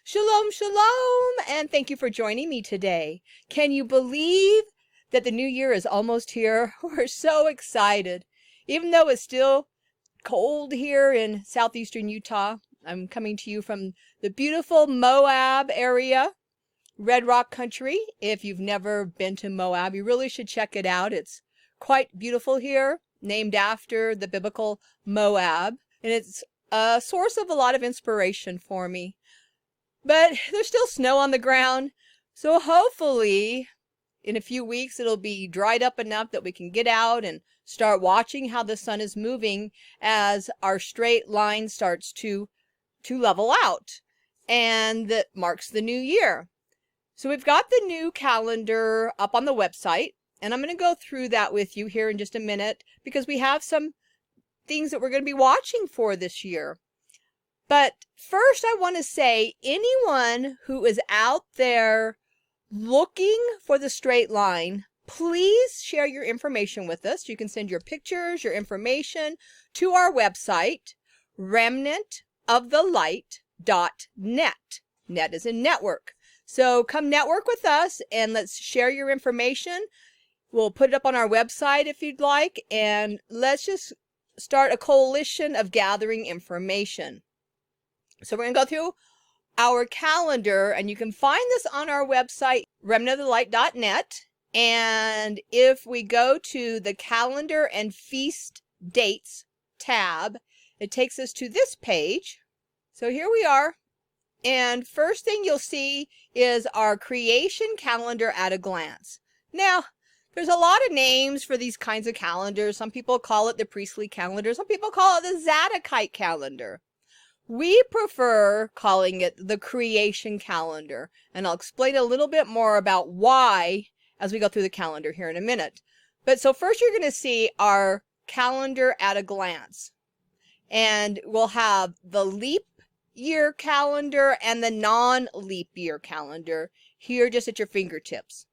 Shalom, shalom, and thank you for joining me today. Can you believe that the new year is almost here? We're so excited. Even though it's still cold here in southeastern Utah, I'm coming to you from the beautiful Moab area, Red Rock country. If you've never been to Moab, you really should check it out. It's quite beautiful here, named after the biblical Moab, and it's a source of a lot of inspiration for me. But there's still snow on the ground, so hopefully in a few weeks it'll be dried up enough that we can get out and start watching how the sun is moving as our straight line starts to level out, and that marks the new year. So we've got the new calendar up on the website, and I'm going to go through that with you here in just a minute because we have some things that we're going to be watching for this year. But first, I want to say anyone who is out there looking for the straight line, please share your information with us. You can send your pictures, your information to our website, remnantofthelight.net. Net is in network. So come network with us and let's share your information. We'll put it up on our website if you'd like, and let's just start a coalition of gathering information. So we're going to go through our calendar, and you can find this on our website, remnantofthelight.net. And if we go to the calendar and feast dates tab, it takes us to this page. So here we are. And first thing you'll see is our creation calendar at a glance. Now, there's a lot of names for these kinds of calendars. Some people call it the priestly calendar. Some people call it the Zadokite calendar. We prefer calling it the creation calendar, and I'll explain a little bit more about why as we go through the calendar here in a minute. But so first you're going to see our calendar at a glance, and we'll have the leap year calendar and the non-leap year calendar here just at your fingertips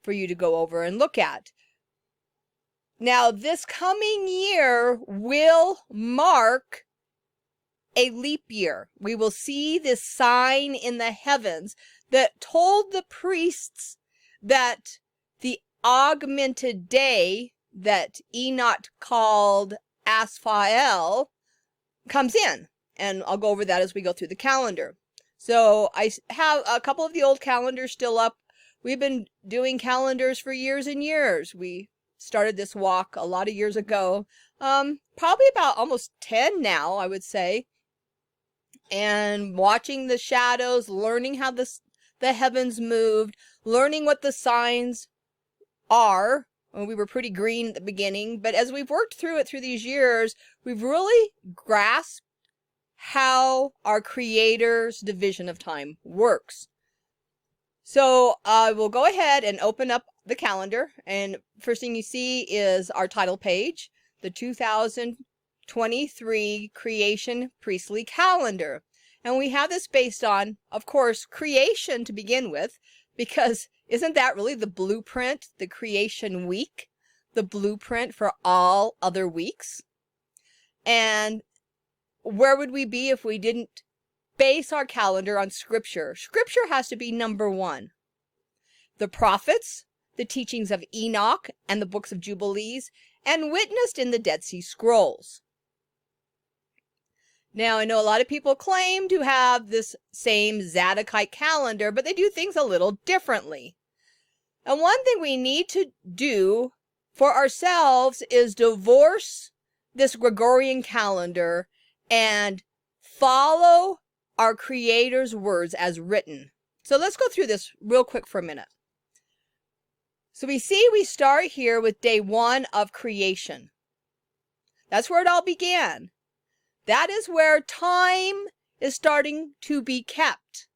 for you to go over and look at. Now this coming year will mark a leap year. We will see this sign in the heavens that told the priests that the augmented day that Enoch called Asphael comes in. And I'll go over that as we go through the calendar. So I have a couple of the old calendars still up. We've been doing calendars for years and years. We started this walk a lot of years ago. Probably about almost 10 now, I would say. And watching the shadows, learning how the heavens moved, learning what the signs are. Well, we were pretty green at the beginning, but as we've worked through it through these years, we've really grasped how our Creator's division of time works. So I will go ahead and open up the calendar, and first thing you see is our title page, the 2023 Creation Priestly Calendar. And we have this based on, of course, creation to begin with, because isn't that really the blueprint, the creation week, the blueprint for all other weeks? And where would we be if we didn't base our calendar on Scripture? Scripture has to be number one. The prophets, the teachings of Enoch and the books of Jubilees, and witnessed in the Dead Sea Scrolls. Now, I know a lot of people claim to have this same Zadokite calendar, but they do things a little differently. And one thing we need to do for ourselves is divorce this Gregorian calendar and follow our Creator's words as written. So let's go through this real quick for a minute. So we start here with day 1 of creation. That's where it all began. That is where time is starting to be kept.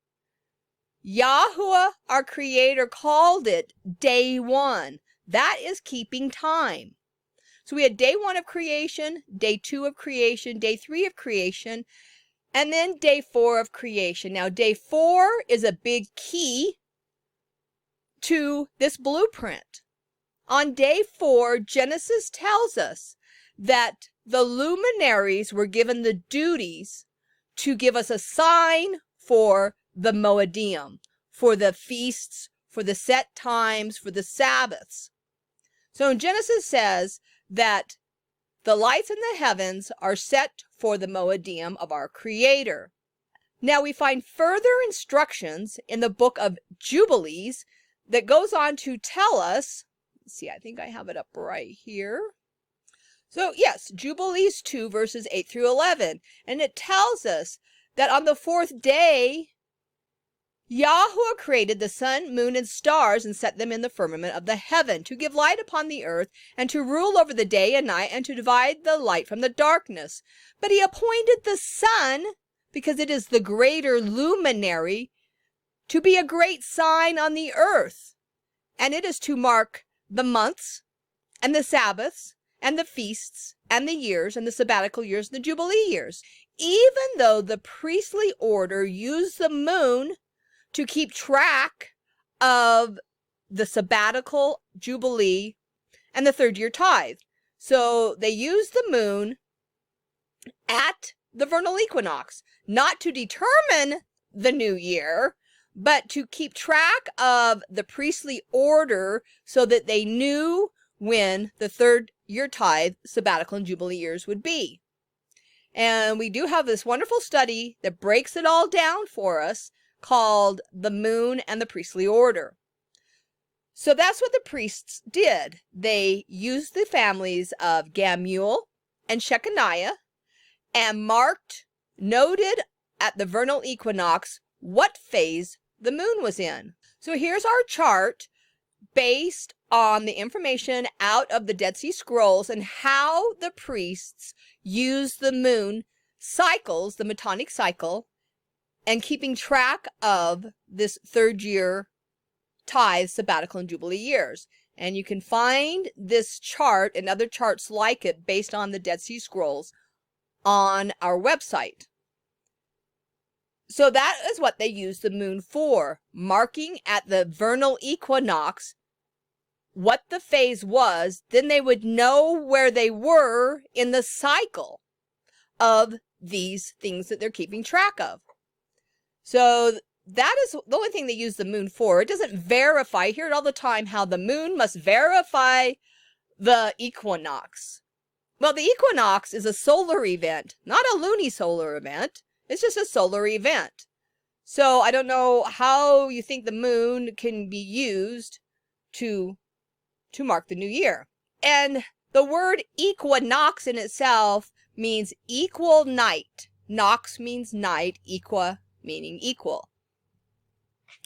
Yahuwah, our Creator, called it day 1. That is keeping time. So we had day 1 of creation, day 2 of creation, day 3 of creation, and then day 4 of creation. Now, day 4 is a big key to this blueprint. On day 4, Genesis tells us that the luminaries were given the duties to give us a sign for the Moedim, for the feasts, for the set times, for the Sabbaths. So in Genesis says that the lights in the heavens are set for the Moedim of our Creator. Now we find further instructions in the book of Jubilees that goes on to tell us, let's see, I think I have it up right here. So yes, Jubilees 2 verses 8 through 11. And it tells us that on the fourth day, Yahweh created the sun, moon, and stars and set them in the firmament of the heaven to give light upon the earth and to rule over the day and night and to divide the light from the darkness. But he appointed the sun, because it is the greater luminary, to be a great sign on the earth. And it is to mark the months and the Sabbaths and the feasts and the years and the sabbatical years and the Jubilee years. Even though the priestly order used the moon to keep track of the sabbatical, Jubilee, and the third year tithe. So they used the moon at the vernal equinox, not to determine the new year, but to keep track of the priestly order so that they knew when the third year tithe, sabbatical, and Jubilee years would be. And we do have this wonderful study that breaks it all down for us, called The Moon and the Priestly Order. So that's what the priests did. They used the families of Gamul and Shechaniah and noted at the vernal equinox what phase the moon was in. So here's our chart based on the information out of the Dead Sea Scrolls and how the priests used the moon cycles, the Metonic cycle, and keeping track of this third year tithe, sabbatical, and Jubilee years. And you can find this chart and other charts like it based on the Dead Sea Scrolls on our website. So that is what they used the moon for, marking at the vernal equinox what the phase was. Then they would know where they were in the cycle of these things that they're keeping track of. So that is the only thing they use the moon for. It doesn't verify. I hear it all the time, how the moon must verify the equinox. Well, the equinox is a solar event, not a lunisolar event. It's just a solar event. So I don't know how you think the moon can be used to mark the new year. And the word equinox in itself means equal night. Nox means night, equa meaning equal.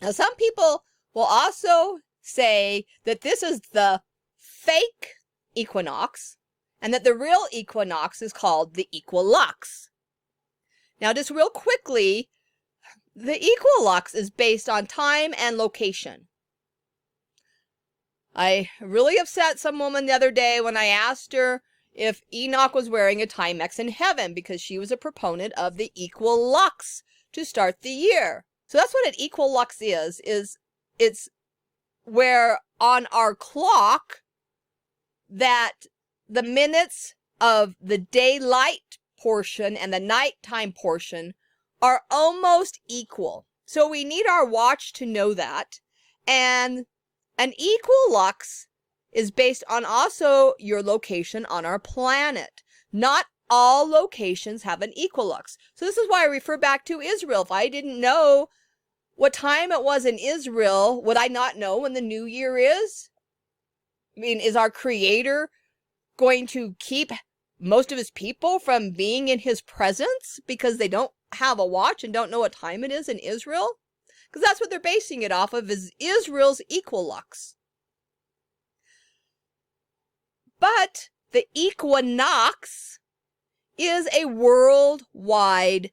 Now, some people will also say that this is the fake equinox and that the real equinox is called the equilux. Now, just real quickly, the equilux is based on time and location. I really upset some woman the other day when I asked her if Enoch was wearing a Timex in heaven because she was a proponent of the equilux to start the year. So that's what an equilux is it's where on our clock that the minutes of the daylight portion and the nighttime portion are almost equal. So we need our watch to know that. And an equilux is based on also your location on our planet. Not all locations have an equilux. So this is why I refer back to Israel. If I didn't know what time it was in Israel, would I not know when the new year is? I mean, is our Creator going to keep most of his people from being in his presence because they don't have a watch and don't know what time it is in Israel? Because that's what they're basing it off of, is Israel's equilux. But the equinox is a worldwide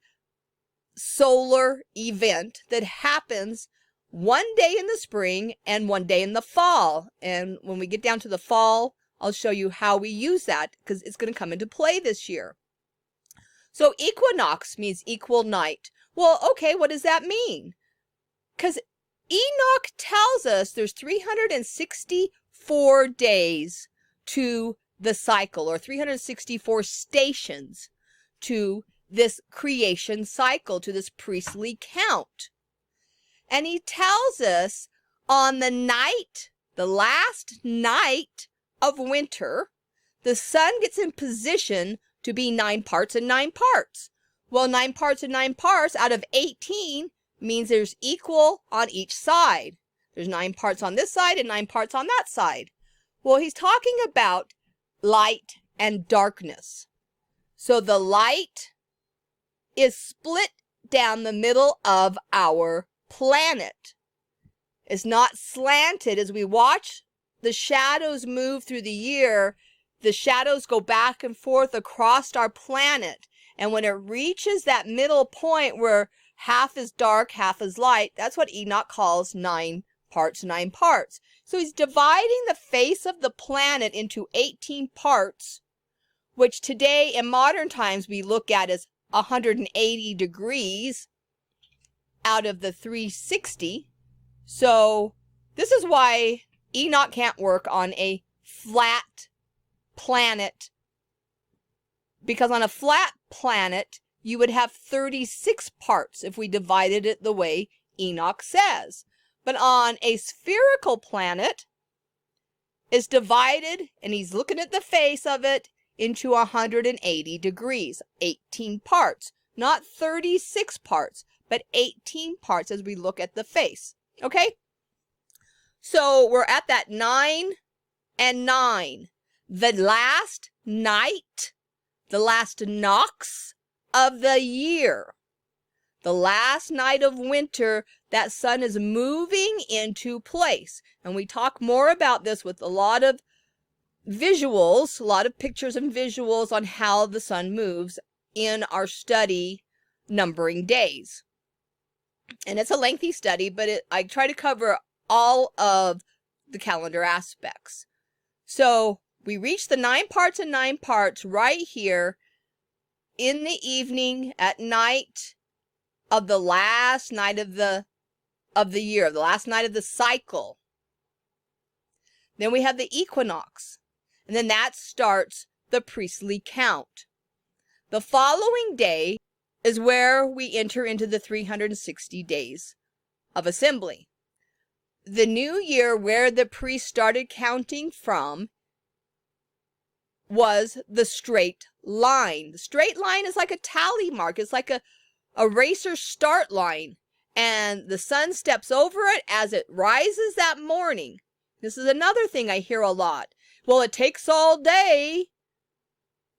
solar event that happens one day in the spring and one day in the fall. And when we get down to the fall, I'll show you how we use that because it's going to come into play this year. So equinox means equal night. Well, okay, what does that mean? Because Enoch tells us there's 364 days to the cycle, or 364 stations to this creation cycle, to this priestly count. And he tells us on the night, the last night of winter, the sun gets in position to be 9 parts and 9 parts. Well, 9 parts and 9 parts out of 18 means there's equal on each side. There's 9 parts on this side and 9 parts on that side. Well, he's talking about light and darkness. So the light is split down the middle of our planet. It's not slanted. As we watch the shadows move through the year, the shadows go back and forth across our planet. And when it reaches that middle point where half is dark, half is light, that's what Enoch calls 9 parts, 9 parts. So he's dividing the face of the planet into 18 parts, which today in modern times we look at as 180 degrees out of the 360. So this is why Enoch can't work on a flat planet, because on a flat planet you would have 36 parts if we divided it the way Enoch says. But on a spherical planet, it's divided, and he's looking at the face of it, into 180 degrees, 18 parts, not 36 parts, but 18 parts as we look at the face. Okay? So we're at that 9 and 9. The last night, the last nox of the year, the last night of winter, that sun is moving into place. And we talk more about this with a lot of visuals, a lot of pictures and visuals on how the sun moves in our study, Numbering Days. And it's a lengthy study, but I try to cover all of the calendar aspects. So we reach the 9 parts and 9 parts right here in the evening, at night of the last night of the year, the last night of the cycle. Then we have the equinox, and then that starts the priestly count. The following day is where we enter into the 360 days of assembly. The new year, where the priest started counting from, was the straight line. The straight line is like a tally mark. It's like a racer's start line. And the sun steps over it as it rises that morning. This is another thing I hear a lot. Well, it takes all day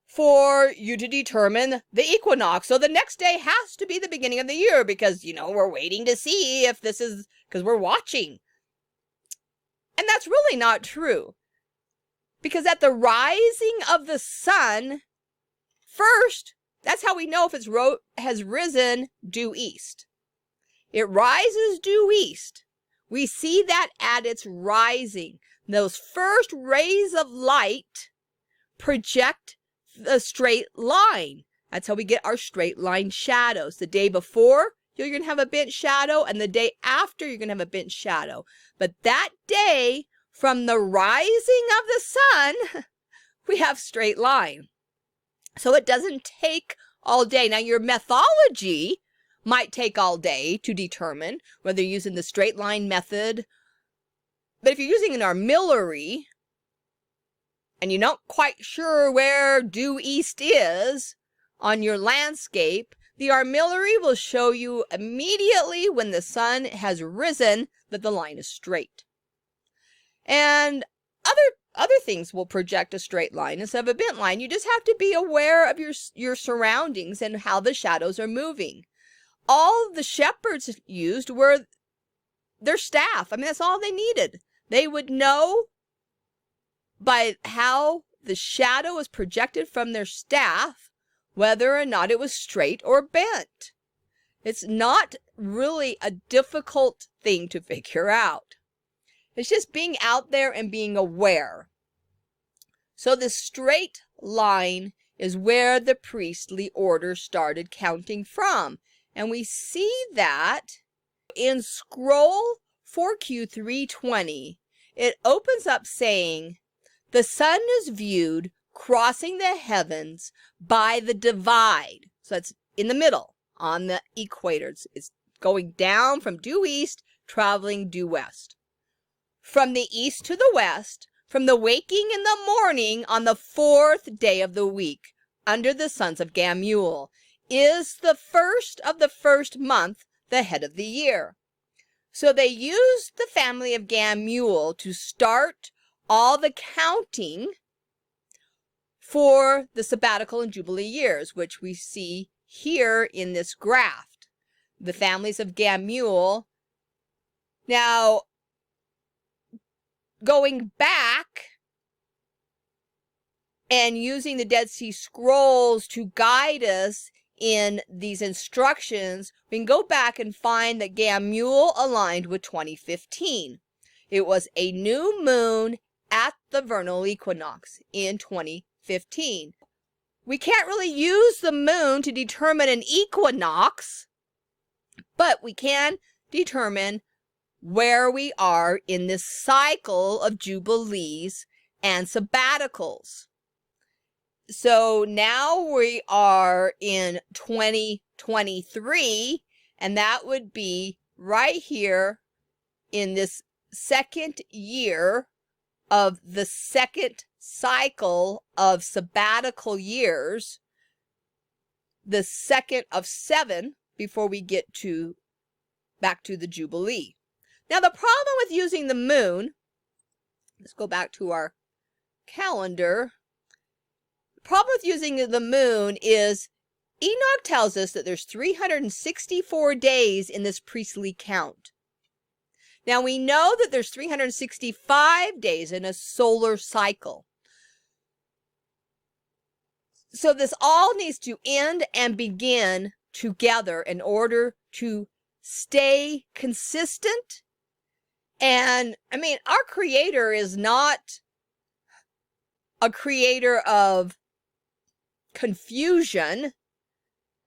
for you to determine the equinox. So the next day has to be the beginning of the year because, we're waiting to see if this is, because we're watching. And that's really not true. Because at the rising of the sun, first, that's how we know if it's has risen due east. It rises due east. We see that at its rising. Those first rays of light project the straight line. That's how we get our straight line shadows. The day before, you're going to have a bent shadow, and the day after, you're going to have a bent shadow. But that day, from the rising of the sun, we have straight line. So it doesn't take all day. Now, your methodology might take all day to determine whether you're using the straight line method. But if you're using an armillary and you're not quite sure where due east is on your landscape, the armillary will show you immediately when the sun has risen that the line is straight. And other things will project a straight line instead of a bent line. You just have to be aware of your surroundings and how the shadows are moving. All the shepherds used were their staff. I mean, that's all they needed. They would know by how the shadow was projected from their staff whether or not it was straight or bent. It's not really a difficult thing to figure out. It's just being out there and being aware. So the straight line is where the priestly order started counting from. And we see that in scroll 4Q320. It opens up saying, the sun is viewed crossing the heavens by the divide. So it's in the middle on the equator. It's going down from due east, traveling due west. From the east to the west, from the waking in the morning on the 4th day of the week, under the sons of Gamul, is the first of the first month, the head of the year. So they used the family of Gamul to start all the counting for the sabbatical and jubilee years, which we see here in this graph. The families of Gamul. Now, going back and using the Dead Sea Scrolls to guide us in these instructions, we can go back and find that Gamul aligned with 2015. It was a new moon at the vernal equinox in 2015. We can't really use the moon to determine an equinox, but we can determine where we are in this cycle of jubilees and sabbaticals. So now we are in 2023, and that would be right here in this second year of the second cycle of sabbatical years, the second of 7 before we get back to the Jubilee. Now, the problem with using the moon, let's go back to our calendar. The problem with using the moon is Enoch tells us that there's 364 days in this priestly count. Now, we know that there's 365 days in a solar cycle. So this all needs to end and begin together in order to stay consistent. And I mean, our Creator is not a creator of confusion.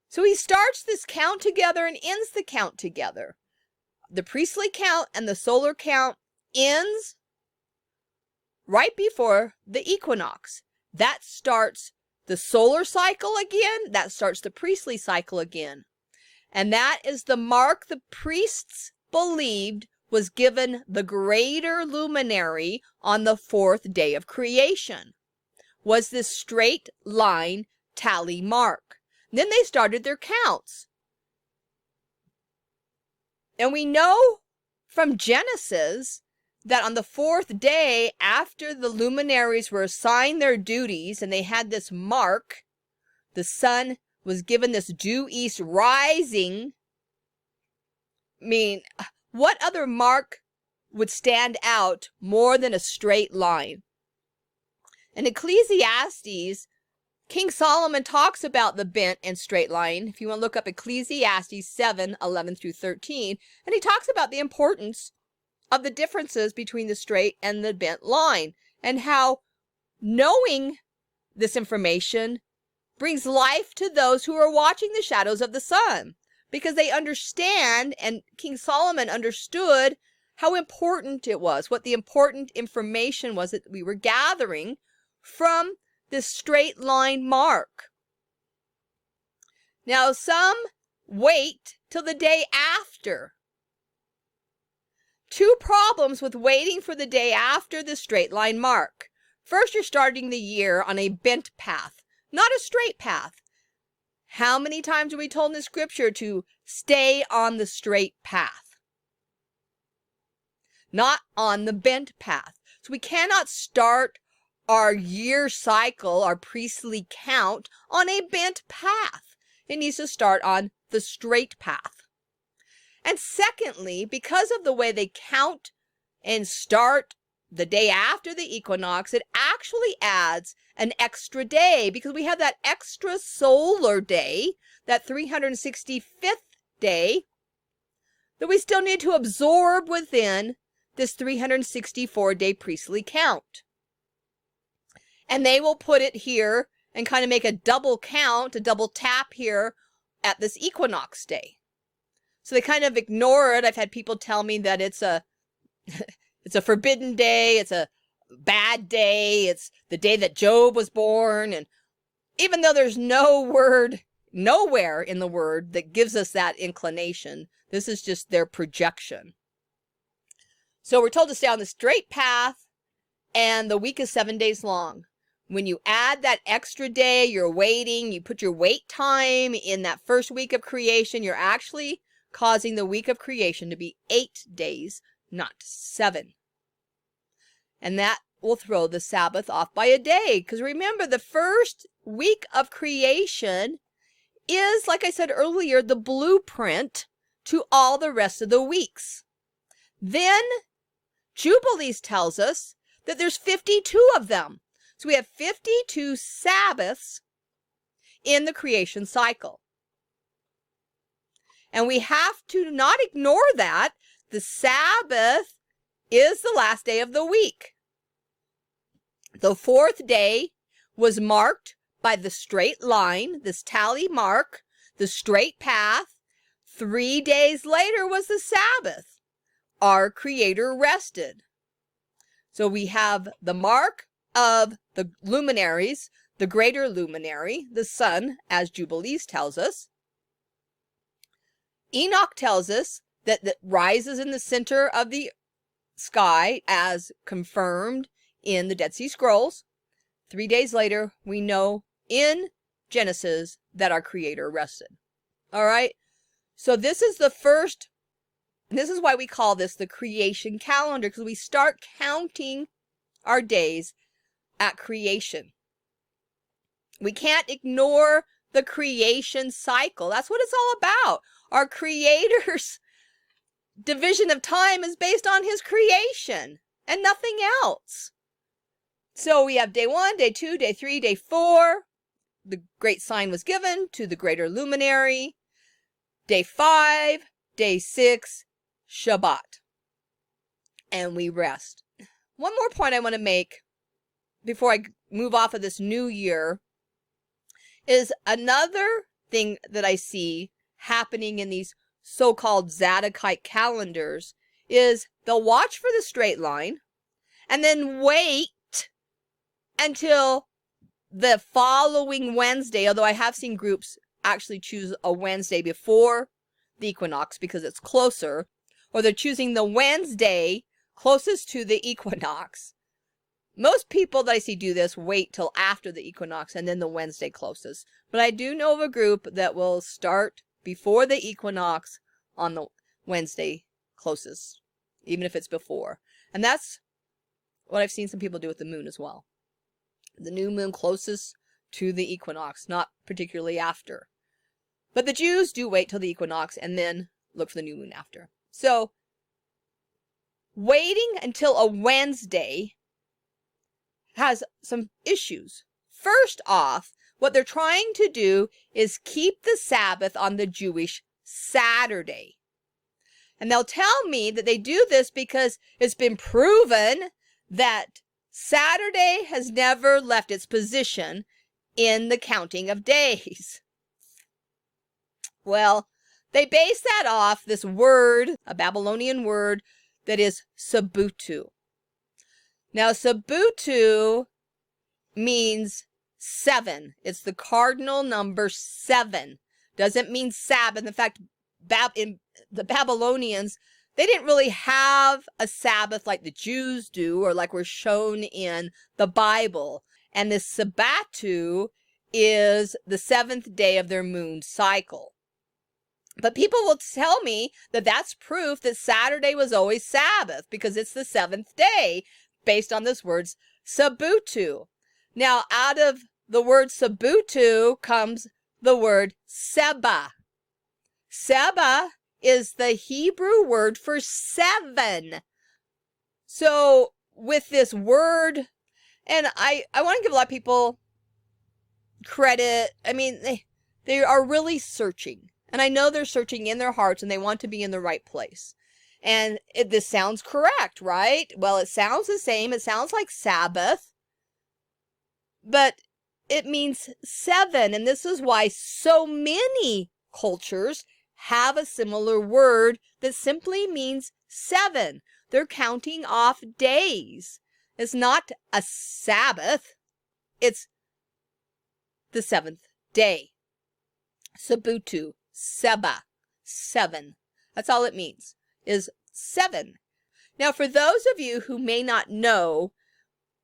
So he starts this count together and ends the count together. The priestly count and the solar count ends right before the equinox. That starts the solar cycle again. That starts the priestly cycle again. And that is the mark the priests believed was given the greater luminary on the 4th day of creation, was this straight line tally mark. Then they started their counts. And we know from Genesis that on the 4th day after the luminaries were assigned their duties and they had this mark, the sun was given this due east rising. I mean, what other mark would stand out more than a straight line? In Ecclesiastes, King Solomon talks about the bent and straight line. If you want to look up Ecclesiastes 7:11-13, and he talks about the importance of the differences between the straight and the bent line, and how knowing this information brings life to those who are watching the shadows of the sun, because they understand, and King Solomon understood how important it was, what the important information was that we were gathering from this straight line mark. Now, some wait till the day after. Two problems with waiting for the day after the straight line mark. First, you're starting the year on a bent path, not a straight path. How many times are we told in the scripture to stay on the straight path? Not on the bent path. So we cannot start our year cycle, our priestly count, on a bent path. It needs to start on the straight path. And secondly, because of the way they count and start the day after the equinox, it actually adds an extra day, because we have that extra solar day, that 365th day, that we still need to absorb within this 364-day priestly count. And they will put it here and kind of make a double count, a double tap here at this equinox day. So they kind of ignore it. I've had people tell me that it's a forbidden day, it's a bad day, it's the day that Job was born. And even though there's no word nowhere in the word that gives us that inclination. This is just their projection. So we're told to stay on the straight path, and the week is 7 days long. When you add that extra day, you're waiting, you put your wait time in that first week of creation, you're actually causing the week of creation to be 8 days, not 7. And that will throw the Sabbath off by a day. Because remember, the first week of creation is, like I said earlier, the blueprint to all the rest of the weeks. Then Jubilees tells us that there's 52 of them. So we have 52 Sabbaths in the creation cycle. And we have to not ignore that. The Sabbath is the last day of the week. The fourth day was marked by the straight line, this tally mark, the straight path. 3 days later was the Sabbath. Our Creator rested. So we have the mark of the luminaries, the greater luminary, the sun, as Jubilees tells us. Enoch tells us that it rises in the center of the sky as confirmed in the Dead Sea Scrolls. 3 days later, we know in Genesis that our Creator rested. All right. So this is the first, this is why we call this the creation calendar, because we start counting our days at creation. We can't ignore the creation cycle. That's what it's all about. Our Creator's division of time is based on his creation and nothing else. So we have day 1, day 2, day 3, day 4. The great sign was given to the greater luminary. Day 5, day 6, Shabbat. And we rest. One more point I want to make before I move off of this new year is another thing that I see happening in these so-called Zadokite calendars is they'll watch for the straight line and then wait until the following Wednesday, although I have seen groups actually choose a Wednesday before the equinox because it's closer, or they're choosing the Wednesday closest to the equinox. Most people that I see do this wait till after the equinox and then the Wednesday closest. But I do know of a group that will start before the equinox on the Wednesday closest, even if it's before. And that's what I've seen some people do with the moon as well. The new moon closest to the equinox, not particularly after. But the Jews do wait till the equinox and then look for the new moon after. So, waiting until a Wednesday has some issues. First off, what they're trying to do is keep the Sabbath on the Jewish Saturday. And they'll tell me that they do this because it's been proven that Saturday has never left its position in the counting of days. Well, they base that off this word, a Babylonian word, that is sabutu. Now, sabutu means 7. It's the cardinal number 7. Doesn't mean Sabbath. In fact, in the Babylonians, they didn't really have a Sabbath like the Jews do or like we're shown in the Bible. And this sabbatu is the 7th day of their moon cycle. But people will tell me that that's proof that Saturday was always Sabbath because it's the 7th day based on this word sabutu. Now, out of the word sabutu comes the word seba. Seba is the Hebrew word for 7. So with this word, and I want to give a lot of people credit. I mean, they are really searching. And I know they're searching in their hearts and they want to be in the right place. And this sounds correct, right? Well, it sounds the same. It sounds like Sabbath. But it means 7. And this is why so many cultures have a similar word that simply means 7. They're counting off days. It's not a Sabbath. It's the 7th day. Sabutu, Seba, 7. That's all it means, is 7. Now, for those of you who may not know,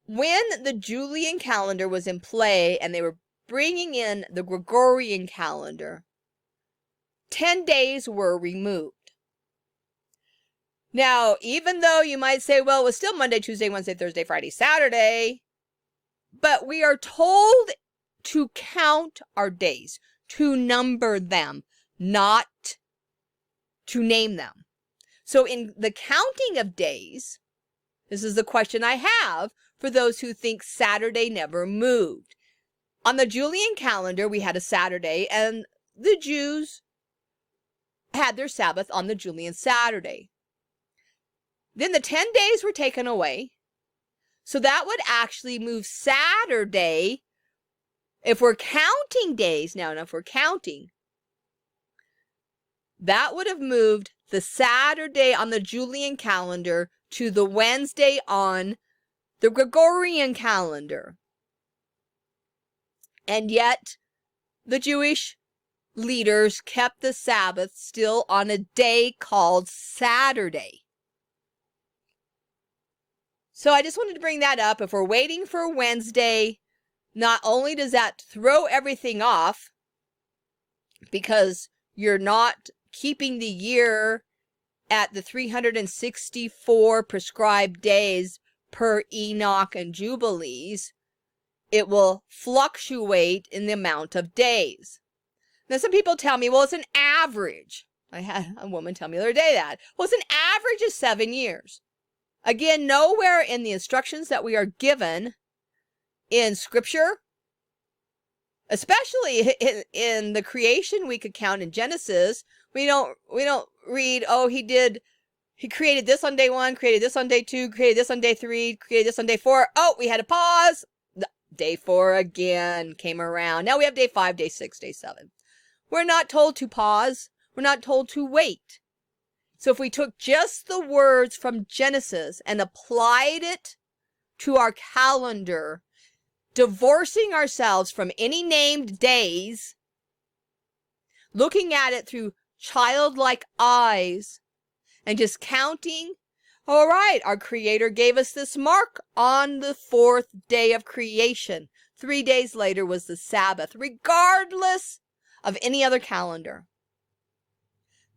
when the Julian calendar was in play and they were bringing in the Gregorian calendar, 10 days were removed. Now, even though you might say, well, it was still Monday, Tuesday, Wednesday, Thursday, Friday, Saturday, but we are told to count our days, to number them, not to name them. So in the counting of days, this is the question I have for those who think Saturday never moved. On the Julian calendar, we had a Saturday, and the Jews had their Sabbath on the Julian Saturday. Then the 10 days were taken away. So that would actually move Saturday, if we're counting days now, and if we're counting, that would have moved the Saturday on the Julian calendar to the Wednesday on the Gregorian calendar. And yet, the Jewish leaders kept the Sabbath still on a day called Saturday. So I just wanted to bring that up. If we're waiting for Wednesday, not only does that throw everything off, because you're not keeping the year at the 364 prescribed days per Enoch and Jubilees, it will fluctuate in the amount of days. Now, some people tell me, well, it's an average. I had a woman tell me the other day that. Well, it's an average of 7 years. Again, nowhere in the instructions that we are given in Scripture, especially in the creation week account in Genesis, we don't read, oh, he created this on day 1, created this on day 2, created this on day 3, created this on day 4. Oh, we had a pause. Day 4 again came around. Now we have day 5, day 6, day 7. We're not told to pause. We're not told to wait. So if we took just the words from Genesis and applied it to our calendar, divorcing ourselves from any named days, looking at it through childlike eyes, and just counting, all right, our Creator gave us this mark on the 4th day of creation. 3 days later was the Sabbath, regardless of any other calendar.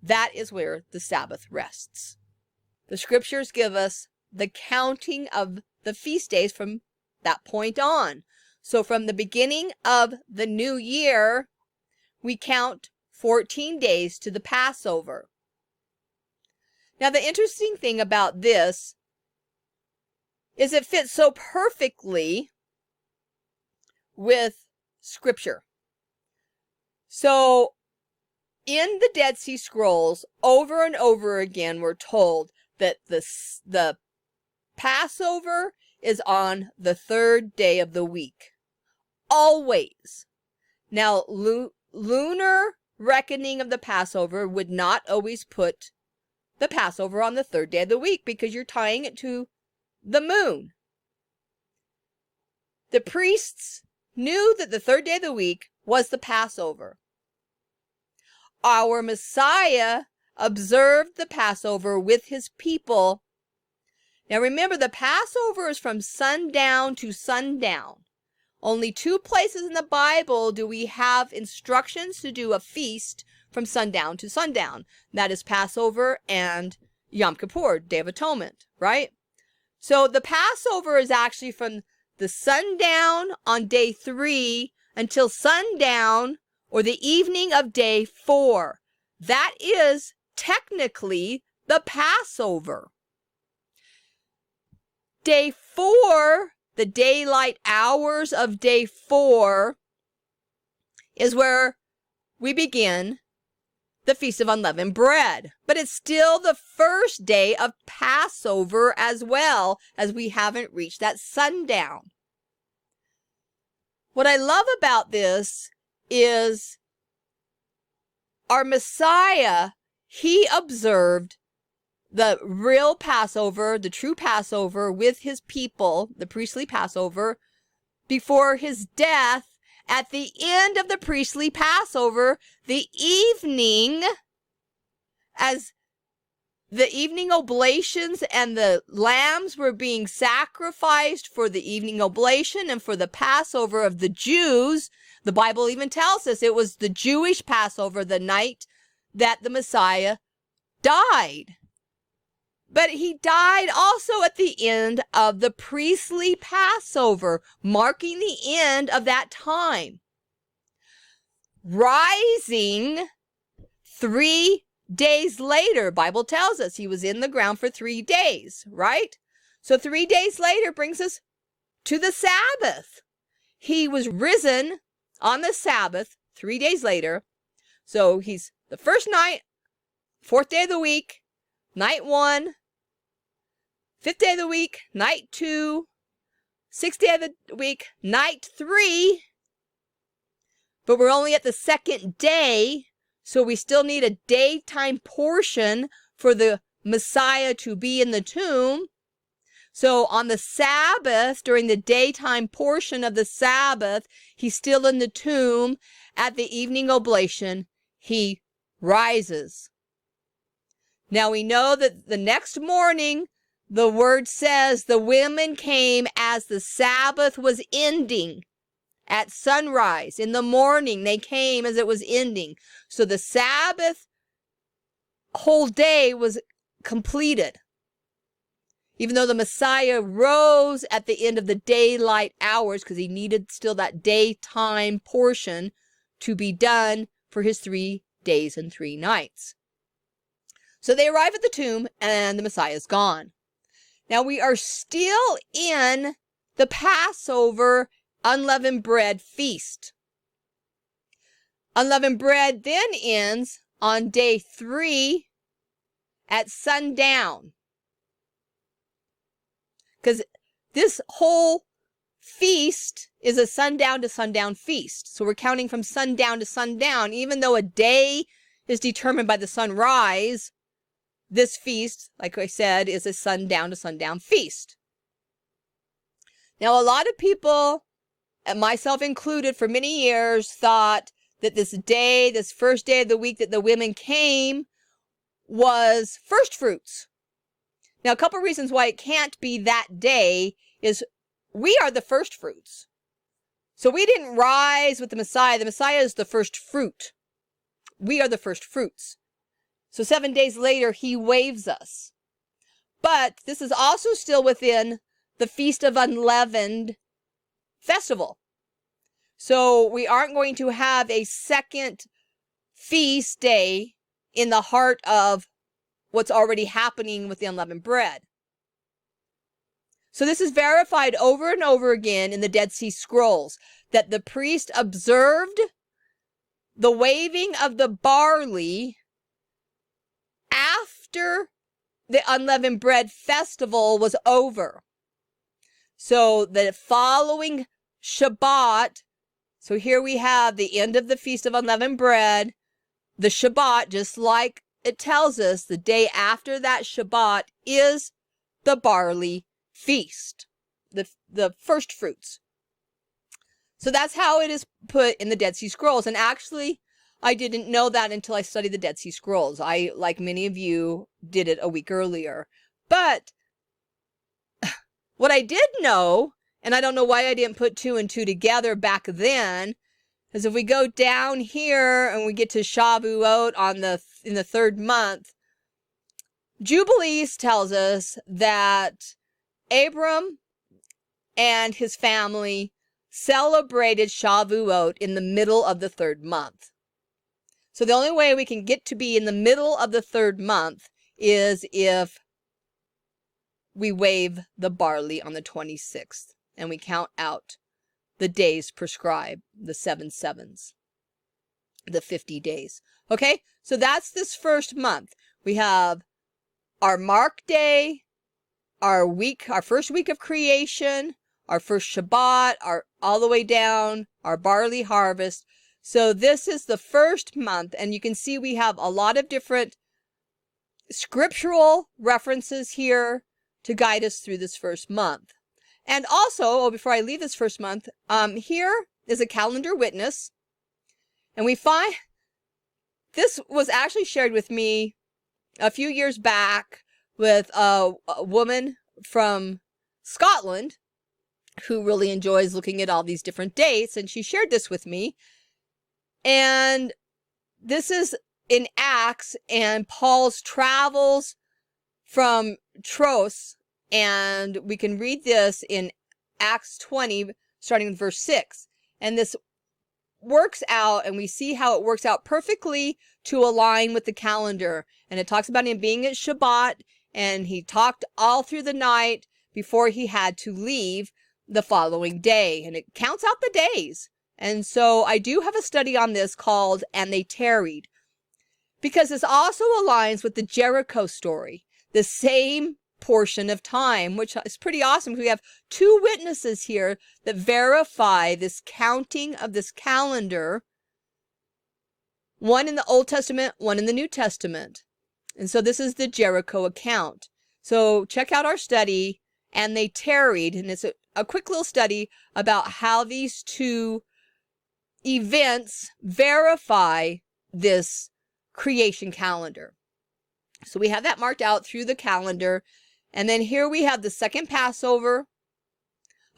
That is where the Sabbath rests. The Scriptures give us the counting of the feast days from that point on. So from the beginning of the new year, we count 14 days to the Passover. Now, the interesting thing about this is it fits so perfectly with Scripture. So, in the Dead Sea Scrolls, over and over again, we're told that the Passover is on the 3rd day of the week. Always. Now, lunar reckoning of the Passover would not always put the Passover on the 3rd day of the week, because you're tying it to the moon. The priests knew that the 3rd day of the week was the Passover. Our Messiah observed the Passover with his people. Now remember, the Passover is from sundown to sundown. Only 2 places in the Bible do we have instructions to do a feast from sundown to sundown. That is Passover and Yom Kippur, Day of Atonement, right? So the Passover is actually from the sundown on day 3 until sundown or the evening of day 4. That is technically the Passover. Day 4, the daylight hours of day 4, is where we begin the Feast of Unleavened Bread. But it's still the first day of Passover as well, as we haven't reached that sundown. What I love about this is our Messiah, he observed the real Passover, the true Passover with his people, the priestly Passover, before his death, at the end of the priestly Passover, the evening, as the evening oblations and the lambs were being sacrificed for the evening oblation and for the Passover of the Jews. The Bible even tells us it was the Jewish Passover, the night that the Messiah died. But he died also at the end of the priestly Passover, marking the end of that time. Rising 3 days later, Bible tells us he was in the ground for 3 days, right? So 3 days later brings us to the Sabbath. He was risen on the Sabbath 3 days later. So he's the first night, 4th day of the week, night 1, 5th day of the week, night 2, 6th day of the week, night 3. But we're only at the 2nd day, so we still need a daytime portion for the Messiah to be in the tomb. So on the Sabbath, during the daytime portion of the Sabbath, he's still in the tomb. At the evening oblation, he rises. Now we know that the next morning, the word says the women came as the Sabbath was ending. At sunrise, in the morning, they came as it was ending. So the Sabbath whole day was completed. Even though the Messiah rose at the end of the daylight hours, because he needed still that daytime portion to be done for his 3 days and 3 nights. So they arrive at the tomb and the Messiah is gone. Now we are still in the Passover unleavened bread feast. Unleavened bread then ends on day 3 at sundown. Because this whole feast is a sundown to sundown feast. So we're counting from sundown to sundown. Even though a day is determined by the sunrise, this feast, like I said, is a sundown to sundown feast. Now, a lot of people, and myself included for many years, thought that this day, this first day of the week that the women came, was first fruits. Now, a couple reasons why it can't be that day is we are the first fruits. So we didn't rise with the Messiah. The Messiah is the first fruit. We are the first fruits. So 7 days later, he waves us. But this is also still within the Feast of Unleavened festival. So we aren't going to have a second feast day in the heart of what's already happening with the unleavened bread. So this is verified over and over again in the Dead Sea Scrolls, that the priest observed the waving of the barley after the unleavened bread festival was over. So the following Shabbat, so here we have the end of the Feast of Unleavened Bread, the Shabbat, just like it tells us, the day after that Shabbat is the barley feast, the first fruits. So that's how it is put in the Dead Sea Scrolls. And actually, I didn't know that until I studied the Dead Sea Scrolls. I, like many of you, did it a week earlier. But what I did know, and I don't know why I didn't put 2 and 2 together back then, is if we go down here and we get to Shavuot in the 3rd month, Jubilees tells us that Abram and his family celebrated Shavuot in the middle of the 3rd month. So the only way we can get to be in the middle of the 3rd month is if we wave the barley on the 26th and we count out the days prescribed, the 7 sevens, the 50 days. Okay, so that's this first month. We have our mark day, our first week of creation, our first Shabbat, all the way down, our barley harvest. So this is the first month, and you can see we have a lot of different scriptural references here to guide us through this first month. And also, before I leave this first month, here is a calendar witness. And we find this was actually shared with me a few years back with a woman from Scotland who really enjoys looking at all these different dates. And she shared this with me. And this is in Acts and Paul's travels from Troas. And we can read this in Acts 20, starting with verse 6. And this works out, and we see how it works out perfectly to align with the calendar. And it talks about him being at Shabbat, and he talked all through the night before he had to leave the following day. And it counts out the days. And so I do have a study on this called And They Tarried, because this also aligns with the Jericho story, the same portion of time, which is pretty awesome. We have two witnesses here that verify this counting of this calendar, one in the Old Testament, one in the New Testament. And so this is the Jericho account. So check out our study, And They Tarried, and it's a quick little study about how these two events verify this creation calendar. So we have that marked out through the calendar. And then here we have the second Passover.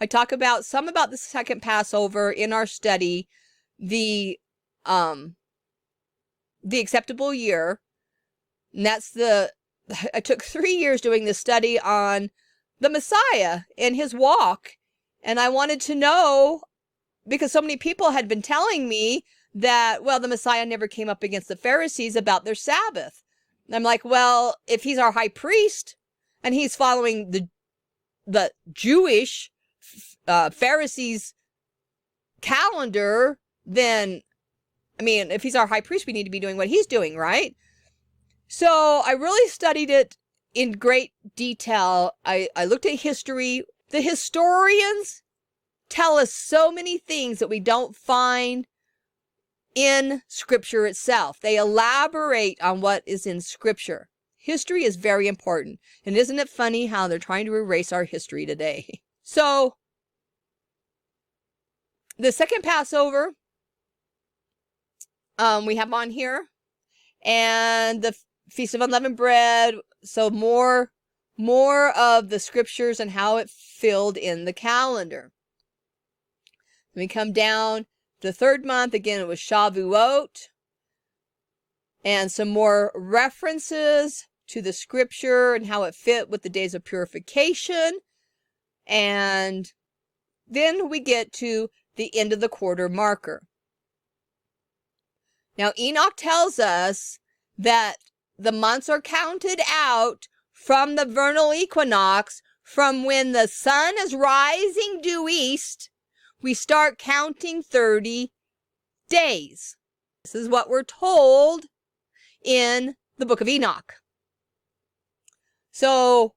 I talk about some about the second Passover in our study, the acceptable year. And that's I took 3 years doing this study on the Messiah and his walk. And I wanted to know, because so many people had been telling me that, well, the Messiah never came up against the Pharisees about their Sabbath. And I'm like, well, if he's our high priest, and he's following the Jewish Pharisees calendar, then, I mean, if he's our high priest, we need to be doing what he's doing, right? So I really studied it in great detail. I looked at history. The historians tell us so many things that we don't find in Scripture itself. They elaborate on what is in Scripture. History is very important. And isn't it funny how they're trying to erase our history today? So, the second Passover, we have on here. And the Feast of Unleavened Bread. So more of the scriptures and how it filled in the calendar. Then we come down the third month. Again, it was Shavuot. And some more references to the scripture and how it fit with the days of purification. And then we get to the end of the quarter marker. Now, Enoch tells us that the months are counted out from the vernal equinox, from when the sun is rising due east. We start counting 30 days. This is what we're told in the book of Enoch. So,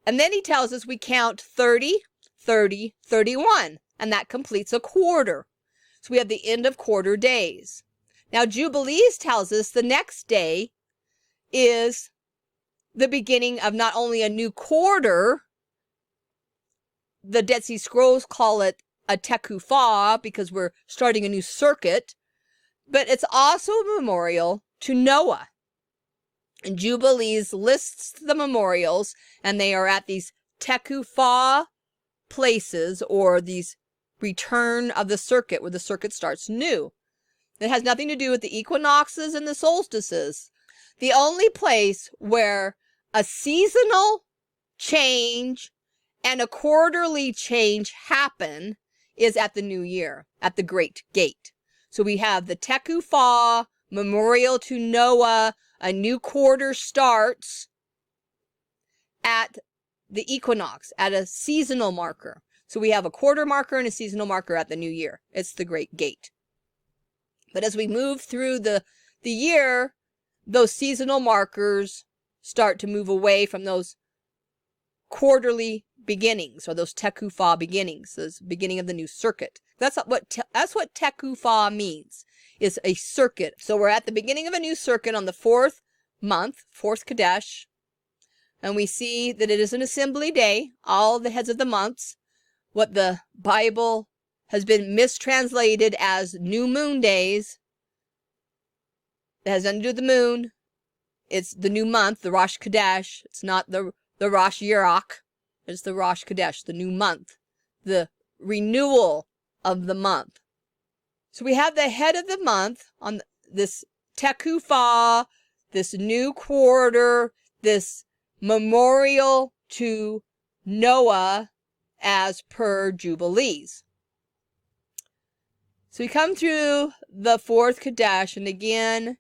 and then he tells us we count 30, 30, 31, and that completes a quarter. So we have the end of quarter days. Now, Jubilees tells us the next day is the beginning of not only a new quarter, the Dead Sea Scrolls call it a tekufah because we're starting a new circuit, but it's also a memorial to Noah. And Jubilees lists the memorials, and they are at these tekufah places, or these return of the circuit, where the circuit starts new. It has nothing to do with the equinoxes and the solstices. The only place where a seasonal change and a quarterly change happen is at the new year, at the Great Gate. So we have the tekufah, memorial to Noah, a new quarter starts at the equinox, at a seasonal marker. So we have a quarter marker and a seasonal marker at the new year. It's the Great Gate. But as we move through the year, those seasonal markers start to move away from those quarterly beginnings, or those tekufah beginnings, this beginning of the new circuit. That's what tekufah means, is a circuit. So we're at the beginning of a new circuit on the fourth month, fourth Kadesh, and we see that it is an assembly day, all the heads of the months, what the Bible has been mistranslated as new moon days. It has nothing to do with the moon. It's the new month, the Rosh Chodesh. It's not the Rosh Yirach. It's the Rosh Chodesh, the new month, the renewal of the month. So we have the head of the month on this Tekufah, this new quarter, this memorial to Noah as per Jubilees. So we come through the fourth Chodesh, and again,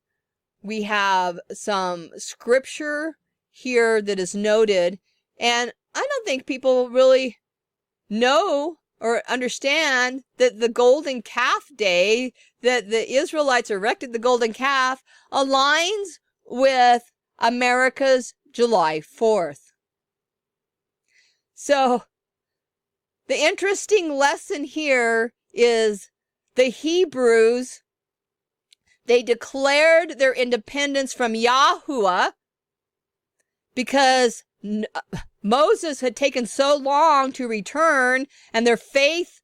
we have some scripture here that is noted, and I don't think people really know or understand that the golden calf day that the Israelites erected the golden calf aligns with America's July 4th. So the interesting lesson here is the Hebrews, they declared their independence from Yahuwah because Moses had taken so long to return and their faith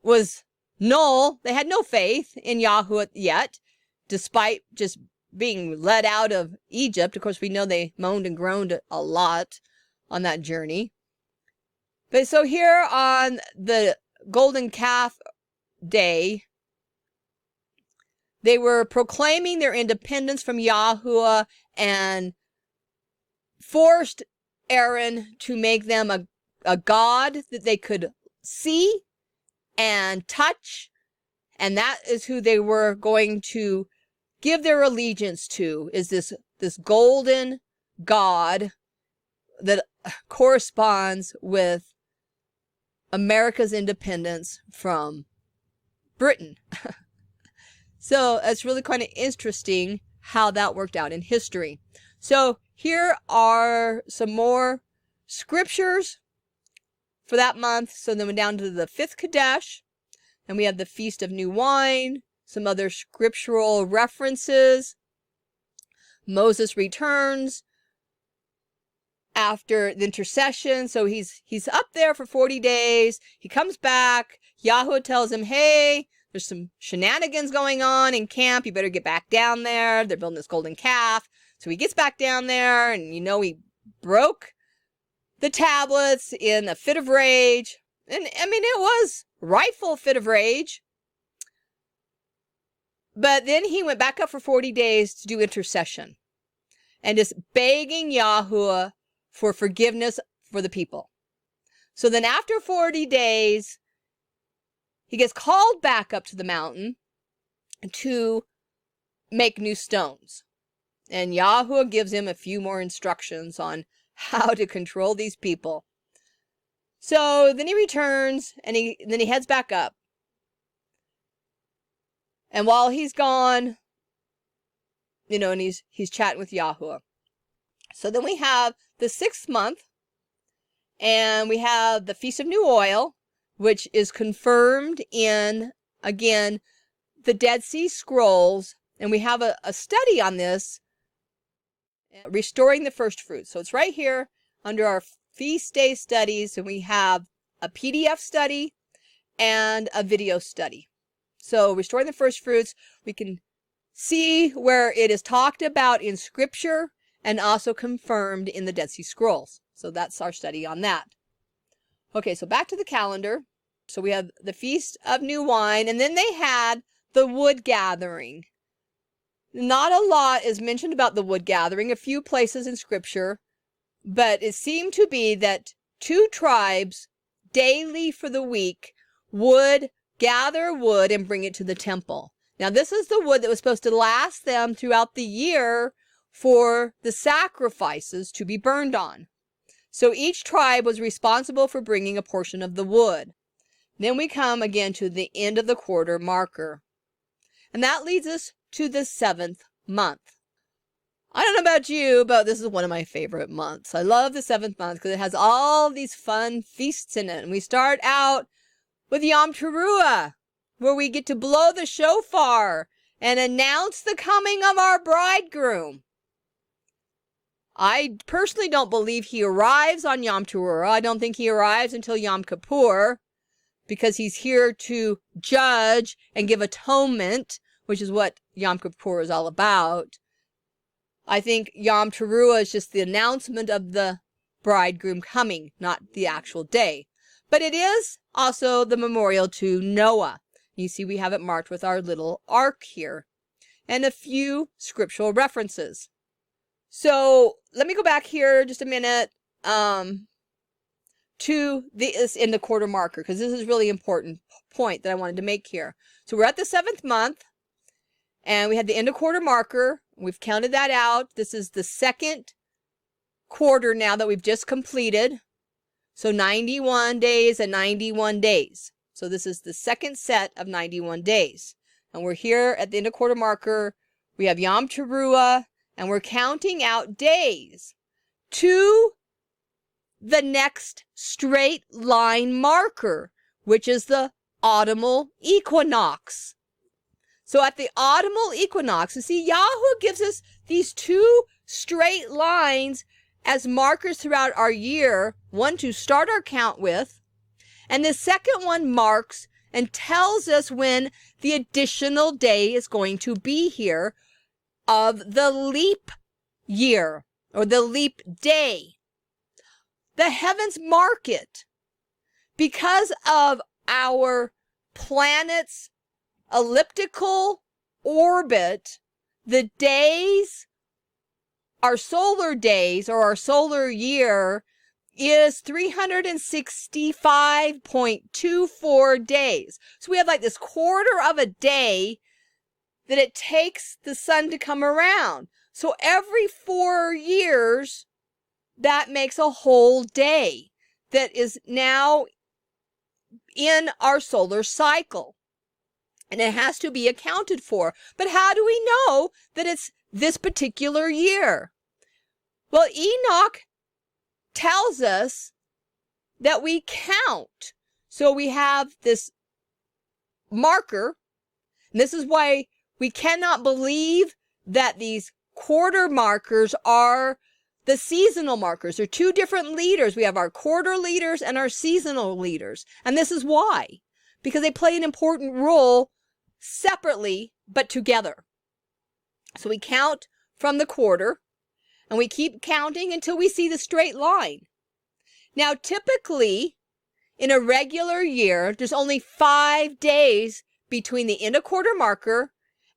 was null. They had no faith in Yahuwah yet, despite just being led out of Egypt. Of course, we know they moaned and groaned a lot on that journey. But so here on the golden calf day, they were proclaiming their independence from Yahuwah and forced Aaron to make them a god that they could see and touch, and that is who they were going to give their allegiance to, is this golden god that corresponds with America's independence from Britain. So it's really kind of interesting how that worked out in history. So here are some more scriptures for that month. So then we're down to the fifth Chodesh, and we have the Feast of New Wine, some other scriptural references. Moses returns after the intercession. So he's up there for 40 days. He comes back. Yahweh tells him, hey, there's some shenanigans going on in camp. You better get back down there. They're building this golden calf. So he gets back down there, and he broke the tablets in a fit of rage. And I mean, it was rightful fit of rage. But then he went back up for 40 days to do intercession and just begging Yahuwah for forgiveness for the people. So then after 40 days, he gets called back up to the mountain to make new stones. And Yahuwah gives him a few more instructions on how to control these people. So then he returns, and then he heads back up. And while he's gone, and he's chatting with Yahuwah. So then we have the 6th month, and we have the Feast of New Oil, which is confirmed in, again, the Dead Sea Scrolls. And we have a study on this, restoring the first fruits. So it's right here under our feast day studies, and we have a PDF study and a video study. So restoring the first fruits, we can see where it is talked about in scripture and also confirmed in the Dead Sea Scrolls. So that's our study on that. Okay, so back to the calendar. So we have the Feast of New Wine, and then they had the wood gathering. Not a lot is mentioned about the wood gathering, a few places in scripture, but it seemed to be that 2 tribes daily for the week would gather wood and bring it to the temple. Now this is the wood that was supposed to last them throughout the year for the sacrifices to be burned on. So each tribe was responsible for bringing a portion of the wood. Then we come again to the end of the quarter marker. And that leads us to the 7th month. I don't know about you, but this is one of my favorite months. I love the 7th month because it has all these fun feasts in it. And we start out with Yom Teruah, where we get to blow the shofar and announce the coming of our bridegroom. I personally don't believe he arrives on Yom Teruah. I don't think he arrives until Yom Kippur, because he's here to judge and give atonement, which is what Yom Kippur is all about. I think Yom Teruah is just the announcement of the bridegroom coming, not the actual day. But it is also the memorial to Noah. You see, we have it marked with our little ark here, and a few scriptural references. So let me go back here just a minute to this in the quarter marker, because this is a really important point that I wanted to make here. So we're at the 7th month, and we had the end of quarter marker. We've counted that out. This is the 2nd quarter now that we've just completed. So 91 days and 91 days. So this is the 2nd set of 91 days. And we're here at the end of quarter marker. We have Yom Teruah, and we're counting out days to the next straight line marker, which is the autumnal equinox. So at the autumnal equinox, you see, Yahweh gives us these 2 straight lines as markers throughout our year, one to start our count with, and the second one marks and tells us when the additional day is going to be here of the leap year or the leap day. The heavens mark it because of our planet's elliptical orbit. The days, our solar days or our solar year, is 365.24 days. So we have like this quarter of a day that it takes the sun to come around. So every 4 years, that makes a whole day that is now in our solar cycle. And it has to be accounted for. But how do we know that it's this particular year? Well, Enoch tells us that we count. So we have this marker. And this is why we cannot believe that these quarter markers are the seasonal markers. They're 2 different leaders. We have our quarter leaders and our seasonal leaders. And this is why. Because they play an important role separately, but together. So we count from the quarter, and we keep counting until we see the straight line. Now, typically, in a regular year, there's only 5 days between the end of quarter marker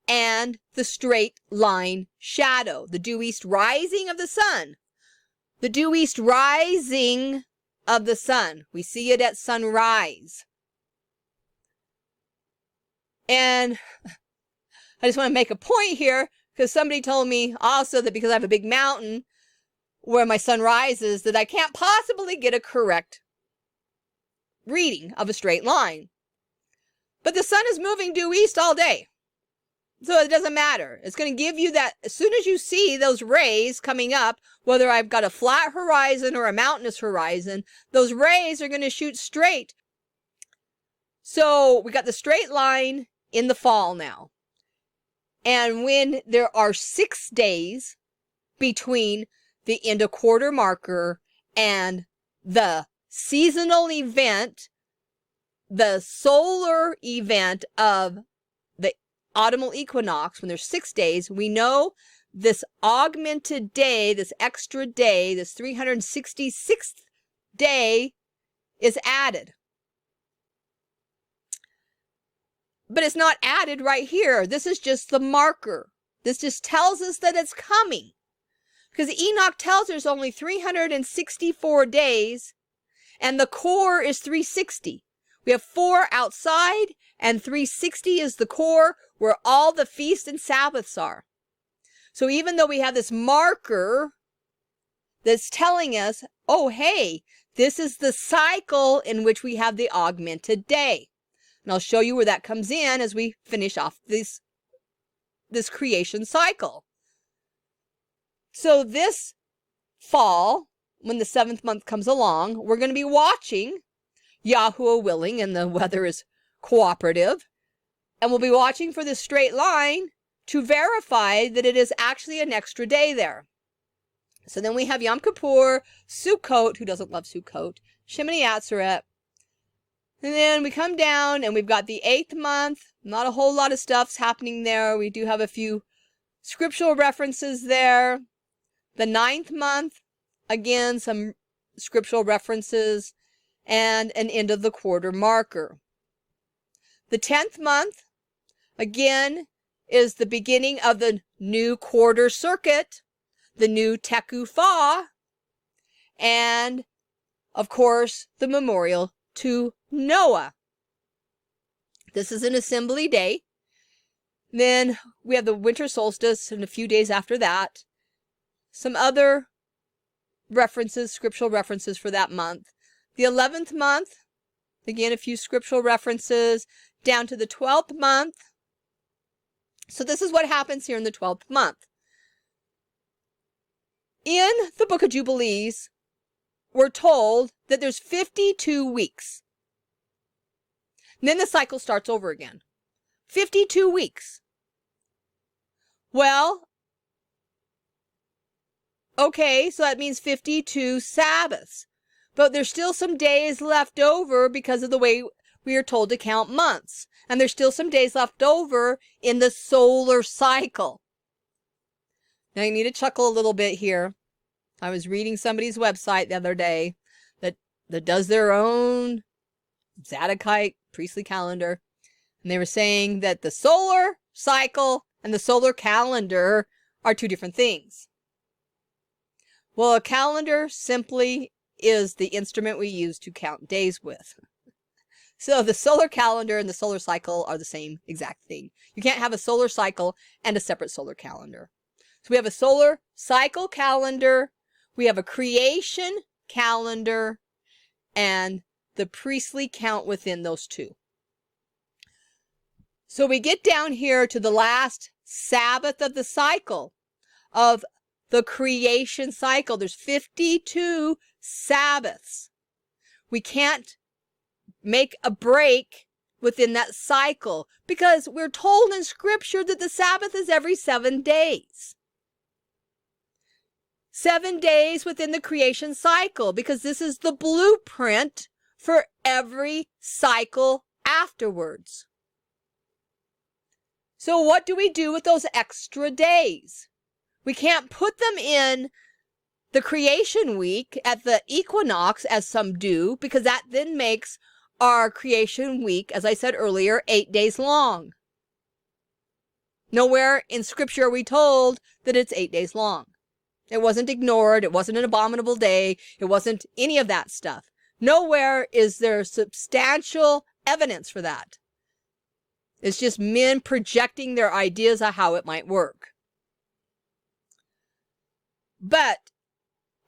and the straight line shadow, the due east rising of the sun. The due east rising of the sun. We see it at sunrise. And I just want to make a point here, because somebody told me also that because I have a big mountain where my sun rises, that I can't possibly get a correct reading of a straight line. But the sun is moving due east all day. So it doesn't matter. It's going to give you that as soon as you see those rays coming up, whether I've got a flat horizon or a mountainous horizon, those rays are going to shoot straight. So we got the straight line in the fall now. And when there are 6 days between the end of quarter marker and the seasonal event, the solar event of the autumnal equinox, when there's 6 days, we know this augmented day, this extra day, this 366th day is added. But it's not added right here. This is just the marker. This just tells us that it's coming. Because Enoch tells us there's only 364 days, and the core is 360. We have 4 outside, and 360 is the core where all the feasts and Sabbaths are. So even though we have this marker that's telling us, oh, hey, this is the cycle in which we have the augmented day. And I'll show you where that comes in as we finish off this creation cycle. So this fall, when the 7th month comes along, we're going to be watching, Yahuwah willing, and the weather is cooperative, and we'll be watching for this straight line to verify that it is actually an extra day there. So then we have Yom Kippur, Sukkot, who doesn't love Sukkot, Shemini Atzeret, And then we come down and we've got the 8th month. Not a whole lot of stuff's happening there. We do have a few scriptural references there. The 9th month, again, some scriptural references and an end of the quarter marker. The 10th month, again, is the beginning of the new quarter circuit, the new Tekuphah, and, of course, the memorial to Noah. This is an assembly day. Then we have the winter solstice and a few days after that. Some other references, scriptural references for that month. The 11th month, again, a few scriptural references down to the 12th month. So this is what happens here in the 12th month. In the book of Jubilees, we're told that there's 52 weeks. And then the cycle starts over again. 52 weeks. Well, okay, so that means 52 Sabbaths. But there's still some days left over because of the way we are told to count months. And there's still some days left over in the solar cycle. Now you need to chuckle a little bit here. I was reading somebody's website the other day that does their own Zadokite priestly calendar. And they were saying that the solar cycle and the solar calendar are two different things. Well, a calendar simply is the instrument we use to count days with. So the solar calendar and the solar cycle are the same exact thing. You can't have a solar cycle and a separate solar calendar. So we have a solar cycle calendar, we have a creation calendar, and the priestly count within those two. So we get down here to the last Sabbath of the cycle, of the creation cycle. There's 52 Sabbaths. We can't make a break within that cycle because we're told in Scripture that the Sabbath is every 7 days. 7 days within the creation cycle, because this is the blueprint for every cycle afterwards. So what do we do with those extra days? We can't put them in the creation week at the equinox as some do, because that then makes our creation week, as I said earlier, 8 days long. Nowhere in Scripture are we told that it's 8 days long. It wasn't ignored. It wasn't an abominable day. It wasn't any of that stuff. Nowhere is there substantial evidence for that. It's just men projecting their ideas of how it might work. But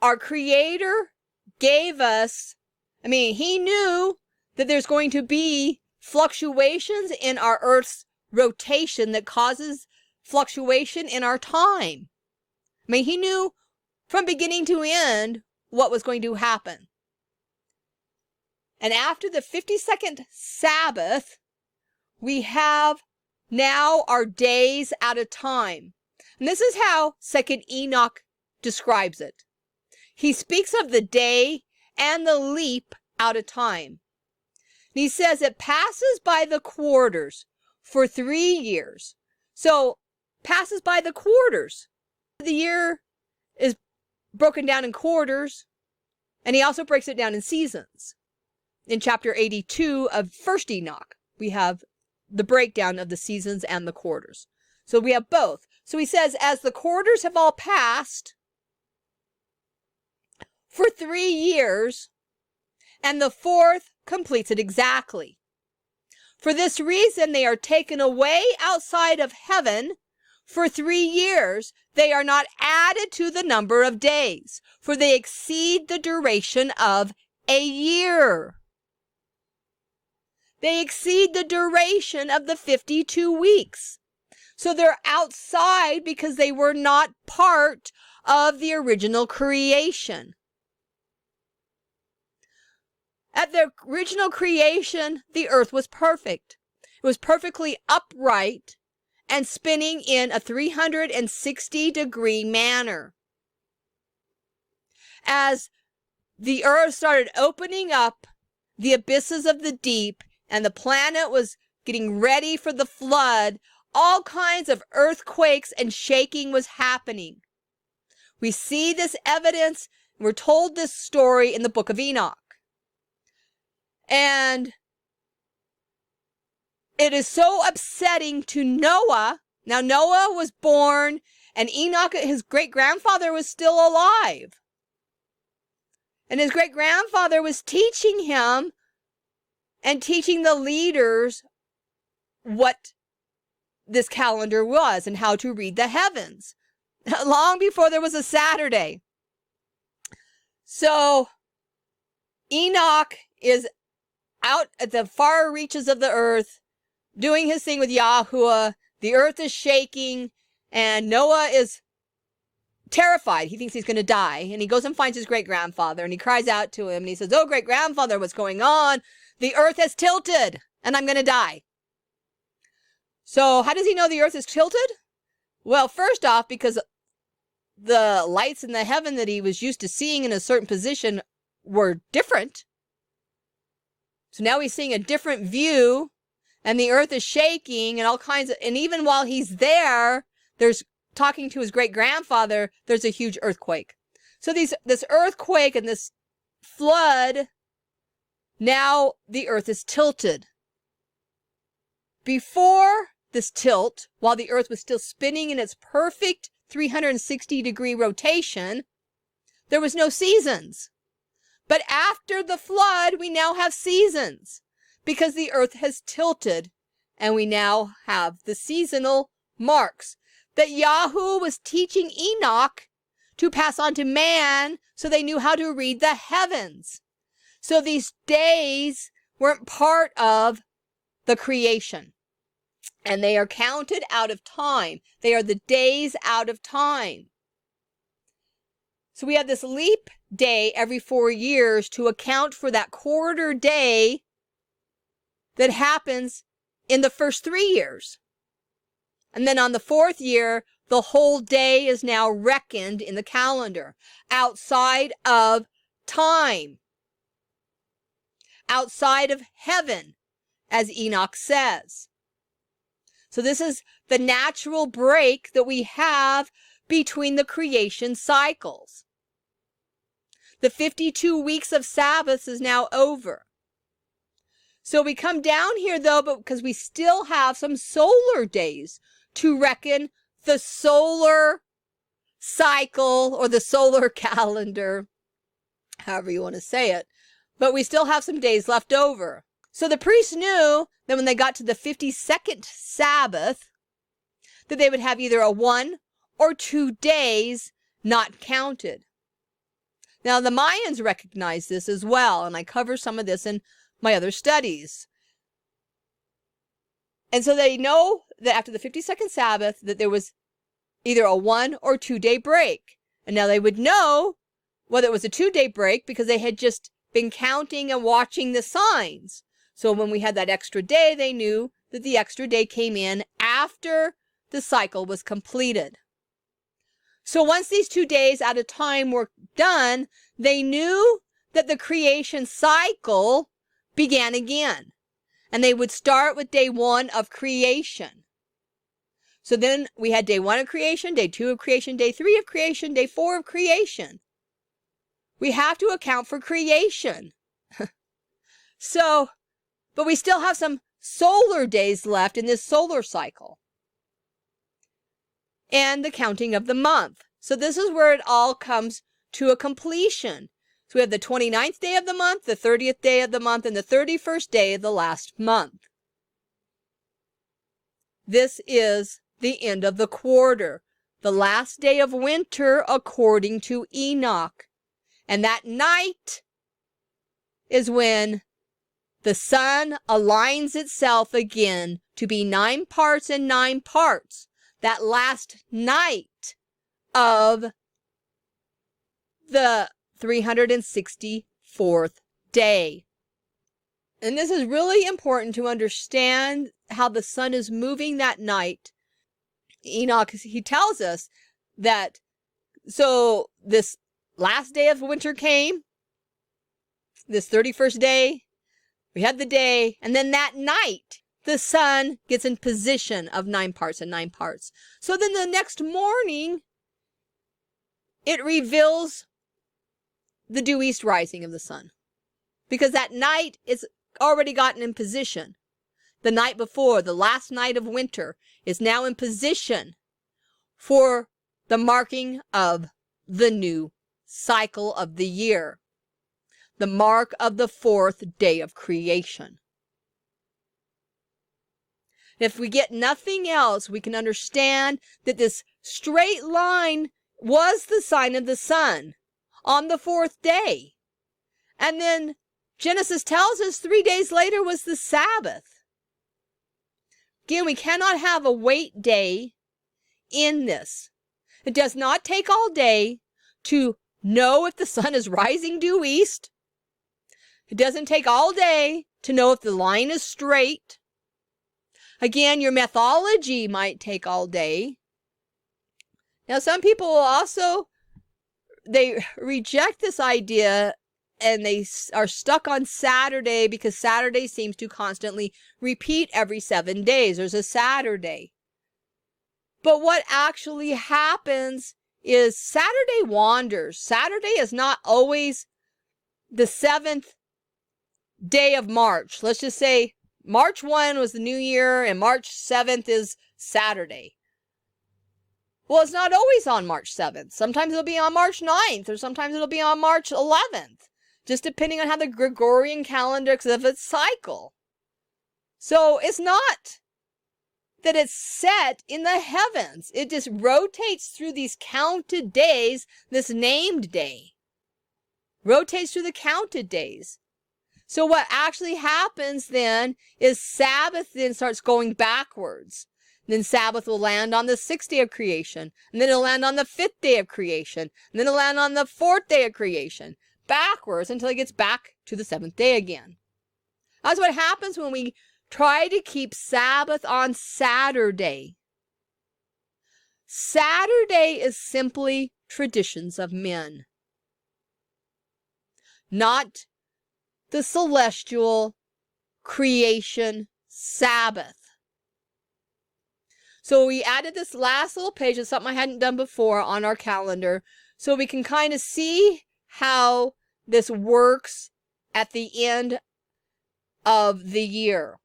our Creator gave us, He knew that there's going to be fluctuations in our Earth's rotation that causes fluctuation in our time. He knew from beginning to end what was going to happen. And after the 52nd Sabbath, we have now our days at a time. And this is how 2nd Enoch describes it. He speaks of the day and the leap out of time. And he says it passes by the quarters for 3 years. So, passes by the quarters. The year is broken down in quarters, and he also breaks it down in seasons. In chapter 82 of 1st Enoch, we have the breakdown of the seasons and the quarters. So we have both. So he says, as the quarters have all passed for 3 years, and the 4th completes it exactly. For this reason, they are taken away outside of heaven for 3 years. They are not added to the number of days, for they exceed the duration of a year. They exceed the duration of the 52 weeks. So they're outside because they were not part of the original creation. At the original creation, the earth was perfect. It was perfectly upright and spinning in a 360-degree manner. As the earth started opening up the abysses of the deep, and the planet was getting ready for the flood, all kinds of earthquakes and shaking was happening. We see this evidence. We're told this story in the book of Enoch. And it is so upsetting to Noah. Now, Noah was born, and Enoch, his great-grandfather, was still alive. And his great-grandfather was teaching him and teaching the leaders what this calendar was and how to read the heavens, long before there was a Saturday. So Enoch is out at the far reaches of the earth, doing his thing with Yahuwah. The earth is shaking, and Noah is terrified. He thinks he's going to die, and he goes and finds his great-grandfather, and he cries out to him, and he says, "Oh, great-grandfather, what's going on? The earth has tilted, and I'm going to die." So how does he know the earth is tilted? Well, first off, because the lights in the heaven that he was used to seeing in a certain position were different. So now he's seeing a different view, and the earth is shaking, and all kinds of, and even while he's there, there's talking to his great-grandfather, there's a huge earthquake. So this earthquake and this flood, now the earth is tilted. Before this tilt, while the earth was still spinning in its perfect 360-degree rotation, there was no seasons. But after the flood, we now have seasons because the earth has tilted, and we now have the seasonal marks that Yahuwah was teaching Enoch to pass on to man so they knew how to read the heavens. So these days weren't part of the creation, and they are counted out of time. They are the days out of time. So we have this leap day every 4 years to account for that quarter day that happens in the first 3 years. And then on the 4th year, the whole day is now reckoned in the calendar, outside of time, outside of heaven, as Enoch says. So this is the natural break that we have between the creation cycles. The 52 weeks of Sabbaths is now over. So we come down here, though, but because we still have some solar days to reckon the solar cycle or the solar calendar, however you want to say it. But we still have some days left over. So the priests knew that when they got to the 52nd Sabbath, that they would have either a 1 or 2 days not counted. Now, the Mayans recognized this as well, and I cover some of this in my other studies. And so they know that after the 52nd Sabbath, that there was either a 1 or 2 day break. And now they would know whether it was a 2-day break because they had just been counting and watching the signs. So when we had that extra day, they knew that the extra day came in after the cycle was completed. So once these 2 days at a time were done, they knew that the creation cycle began again. And they would start with day 1 of creation. So then we had day 1 of creation, day 2 of creation, day 3 of creation, day 4 of creation. We have to account for creation. So, but we still have some solar days left in this solar cycle. And the counting of the month. So this is where it all comes to a completion. So we have the 29th day of the month, the 30th day of the month, and the 31st day of the last month. This is the end of the quarter, the last day of winter according to Enoch. And that night is when the sun aligns itself again to be 9 parts and 9 parts. That last night of the 364th day. And this is really important to understand how the sun is moving that night. Enoch, he tells us that, so this last day of winter came, this 31st day, We had the day, and then that night, the sun gets in position of 9 parts and 9 parts. So then the next morning, it reveals the due east rising of the sun. Because that night is already gotten in position. The night before, the last night of winter, is now in position for the marking of the new cycle of the year. The mark of the 4th day of creation. If we get nothing else, we can understand that this straight line was the sign of the sun on the 4th day. And then Genesis tells us 3 days later was the Sabbath. Again, we cannot have a wait day in this. It does not take all day to know if the sun is rising due east. It doesn't take all day to know if the line is straight. Again, your methodology might take all day. Now, some people will also, they reject this idea and they are stuck on Saturday because Saturday seems to constantly repeat every 7 days. There's a Saturday. But what actually happens is Saturday wanders. Saturday is not always the 7th day of March. Let's just say March 1 was the new year and March 7th is Saturday. Well, it's not always on March 7th. Sometimes it'll be on March 9th or sometimes it'll be on March 11th. Just depending on how the Gregorian calendar, because of its cycle. So it's not that it's set in the heavens. It just rotates through these counted days, this named day. Rotates through the counted days. So what actually happens then is Sabbath then starts going backwards. Then Sabbath will land on the 6th day of creation. And then it'll land on the 5th day of creation. And then it'll land on the 4th day of creation. Backwards until it gets back to the 7th day again. That's what happens when we try to keep Sabbath on Saturday. Saturday is simply traditions of men, not the celestial creation Sabbath. So we added this last little page of something I hadn't done before on our calendar so we can kind of see how this works at the end of the year.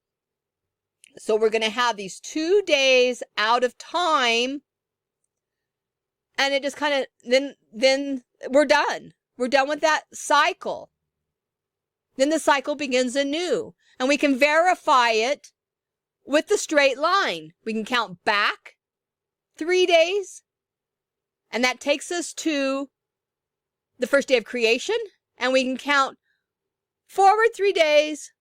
So we're going to have these 2 days out of time, and it just kind of, then we're done. We're done with that cycle. Then the cycle begins anew, and we can verify it with the straight line. We can count back 3 days, and that takes us to the 1st day of creation, and we can count forward 3 days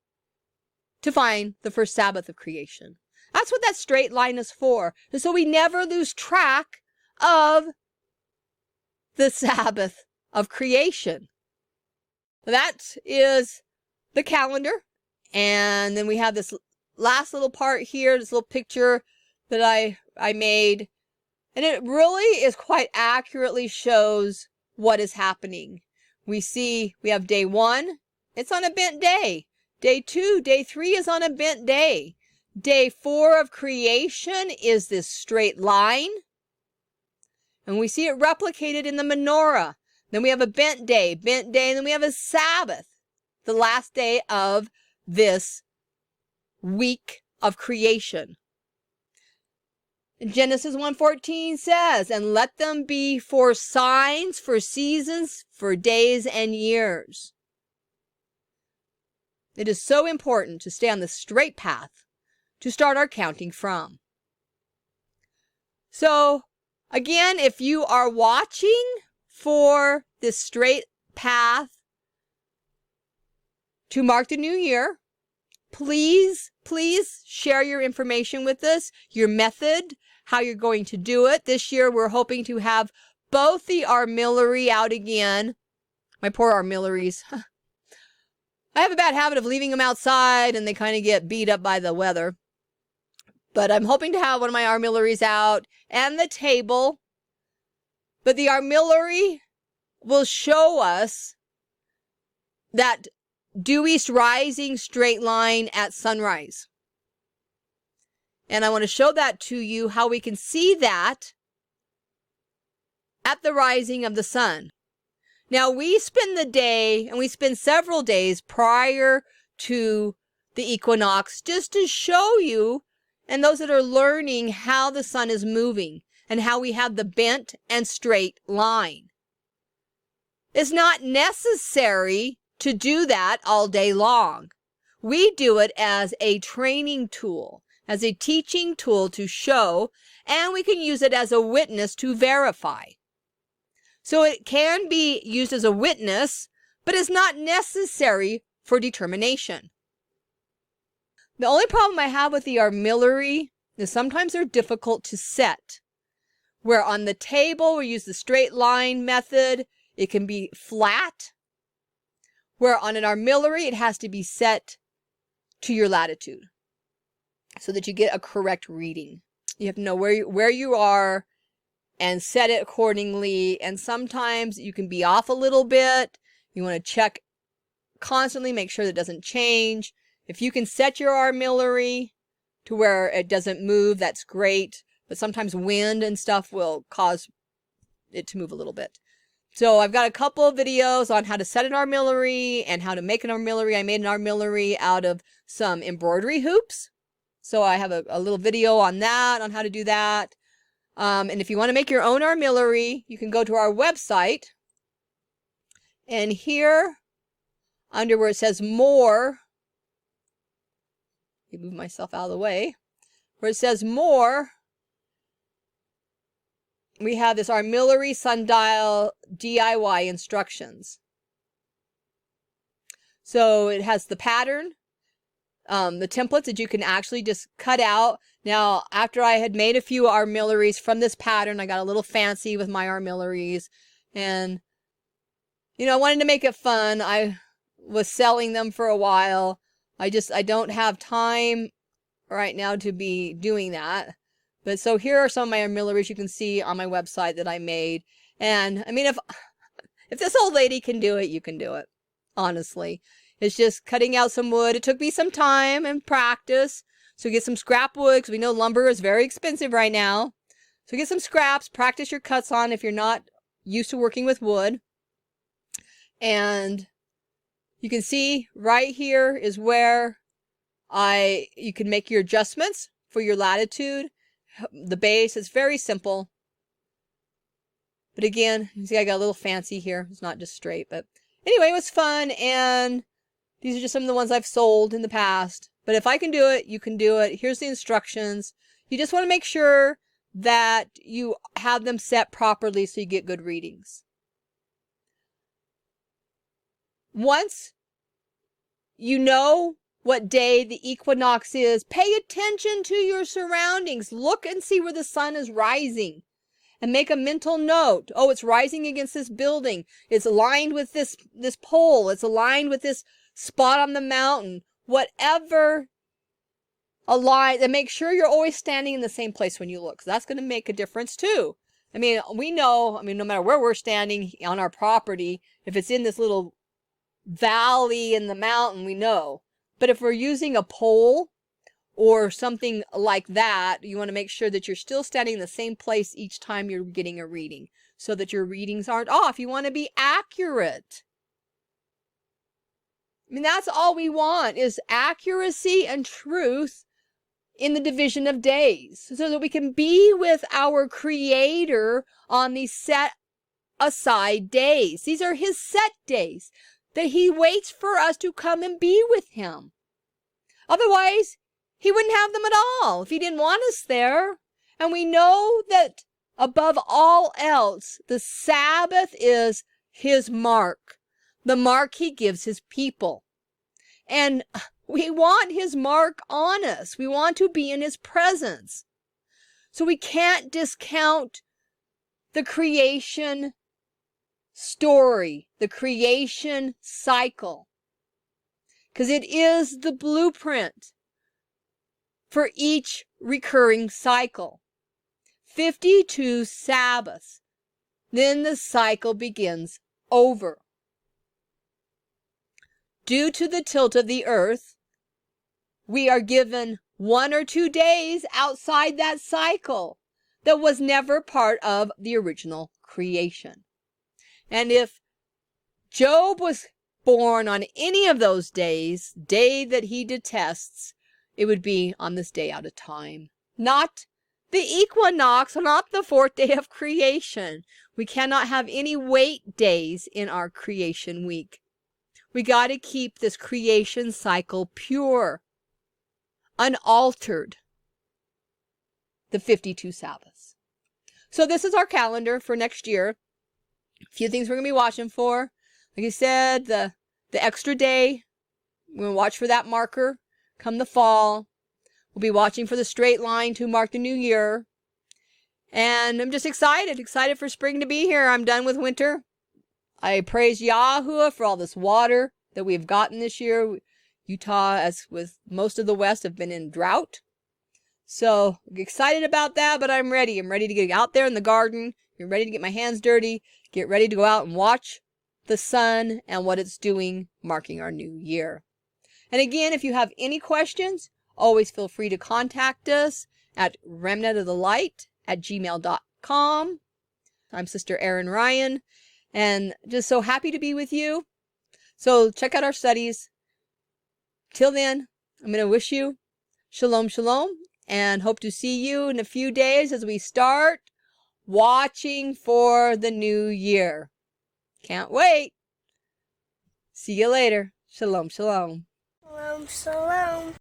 to find the first Sabbath of creation. That's what that straight line is for. And so we never lose track of the Sabbath of creation. That is the calendar. And then we have this last little part here, this little picture that I made. And it really is quite accurately shows what is happening. We have day 1, it's on a bent day. Day 2, day 3 is on a bent day. Day 4 of creation is this straight line. And we see it replicated in the menorah. Then we have a bent day, and then we have a Sabbath, the last day of this week of creation. Genesis 1:14 says, and let them be for signs, for seasons, for days and years. It is so important to stay on the straight path to start our counting from. So, again, if you are watching for this straight path to mark the new year, please share your information with us, your method, how you're going to do it. This year, we're hoping to have both the armillary out again. My poor armillaries. I have a bad habit of leaving them outside and they kind of get beat up by the weather. But I'm hoping to have one of my armillaries out and the table. But the armillary will show us that due east rising straight line at sunrise. And I want to show that to you, how we can see that at the rising of the sun. Now, we spend the day, and we spend several days prior to the equinox, just to show you, and those that are learning, how the sun is moving and how we have the bent and straight line. It's not necessary to do that all day long. We do it as a training tool, as a teaching tool to show, and we can use it as a witness to verify. So it can be used as a witness, but it's not necessary for determination. The only problem I have with the armillary is sometimes they're difficult to set. Where on the table we use the straight line method, it can be flat. Where on an armillary it has to be set to your latitude so that you get a correct reading. You have to know where you are and set it accordingly. And sometimes you can be off a little bit. You want to check constantly, make sure that it doesn't change. If you can set your armillary to where it doesn't move, that's great. But sometimes wind and stuff will cause it to move a little bit. So I've got a couple of videos on how to set an armillary and how to make an armillary. I made an armillary out of some embroidery hoops. So I have a little video on that, on how to do that. And if you want to make your own armillary, you can go to our website. And here, under where it says more, let me move myself out of the way, where it says more, we have this armillary sundial DIY instructions. So it has the pattern, the templates that you can actually just cut out. Now, after I had made a few armillaries from this pattern, I got a little fancy with my armillaries. And, I wanted to make it fun. I was selling them for a while. I don't have time right now to be doing that. But so here are some of my armillaries you can see on my website that I made. And I mean, if this old lady can do it, you can do it. Honestly, it's just cutting out some wood. It took me some time and practice. So get some scrap wood, because we know lumber is very expensive right now. So get some scraps, practice your cuts on if you're not used to working with wood. And you can see right here is where you can make your adjustments for your latitude. The base is very simple. But again, you see I got a little fancy here. It's not just straight. But anyway, it was fun. And these are just some of the ones I've sold in the past. But if I can do it, you can do it. Here's the instructions. You just want to make sure that you have them set properly so you get good readings. Once you know what day the equinox is, pay attention to your surroundings. Look and see where the sun is rising and make a mental note. Oh, it's rising against this building. It's aligned with this pole. It's aligned with this spot on the mountain. Whatever align, and make sure you're always standing in the same place when you look. 'Cause that's going to make a difference too. I mean, we know, no matter where we're standing on our property, if it's in this little valley in the mountain, we know. But if we're using a pole or something like that, you want to make sure that you're still standing in the same place each time you're getting a reading so that your readings aren't off. You want to be accurate. That's all we want, is accuracy and truth in the division of days so that we can be with our Creator on these set aside days. These are His set days that He waits for us to come and be with Him. Otherwise, He wouldn't have them at all if He didn't want us there. And we know that above all else, the Sabbath is His mark, the mark He gives His people. And we want His mark on us. We want to be in His presence. So we can't discount the creation story, the creation cycle, because it is the blueprint for each recurring cycle. 52 Sabbaths. Then the cycle begins over. due to the tilt of the earth, we are given 1 or 2 days outside that cycle that was never part of the original creation. And if Job was born on any of those days, day that he detests, it would be on this day out of time. Not the equinox, not the 4th day of creation. We cannot have any wait days in our creation week. We got to keep this creation cycle pure, unaltered, the 52 Sabbaths. So this is our calendar for next year. A few things we're going to be watching for. Like I said, the extra day, we're going to watch for that marker come the fall. We'll be watching for the straight line to mark the new year. And I'm just excited for spring to be here. I'm done with winter. I praise Yahuwah for all this water that we've gotten this year. Utah, as with most of the West, have been in drought. So excited about that, but I'm ready. I'm ready to get out there in the garden. I'm ready to get my hands dirty. Get ready to go out and watch the sun and what it's doing, marking our new year. And again, if you have any questions, always feel free to contact us at remnantofthelight@gmail.com. I'm Sister Erin Ryan, and just so happy to be with you. So check out our studies. Till then, I'm going to wish you shalom, shalom, and hope to see you in a few days as we start watching for the new year. Can't wait. See you later. Shalom, shalom. Shalom, shalom.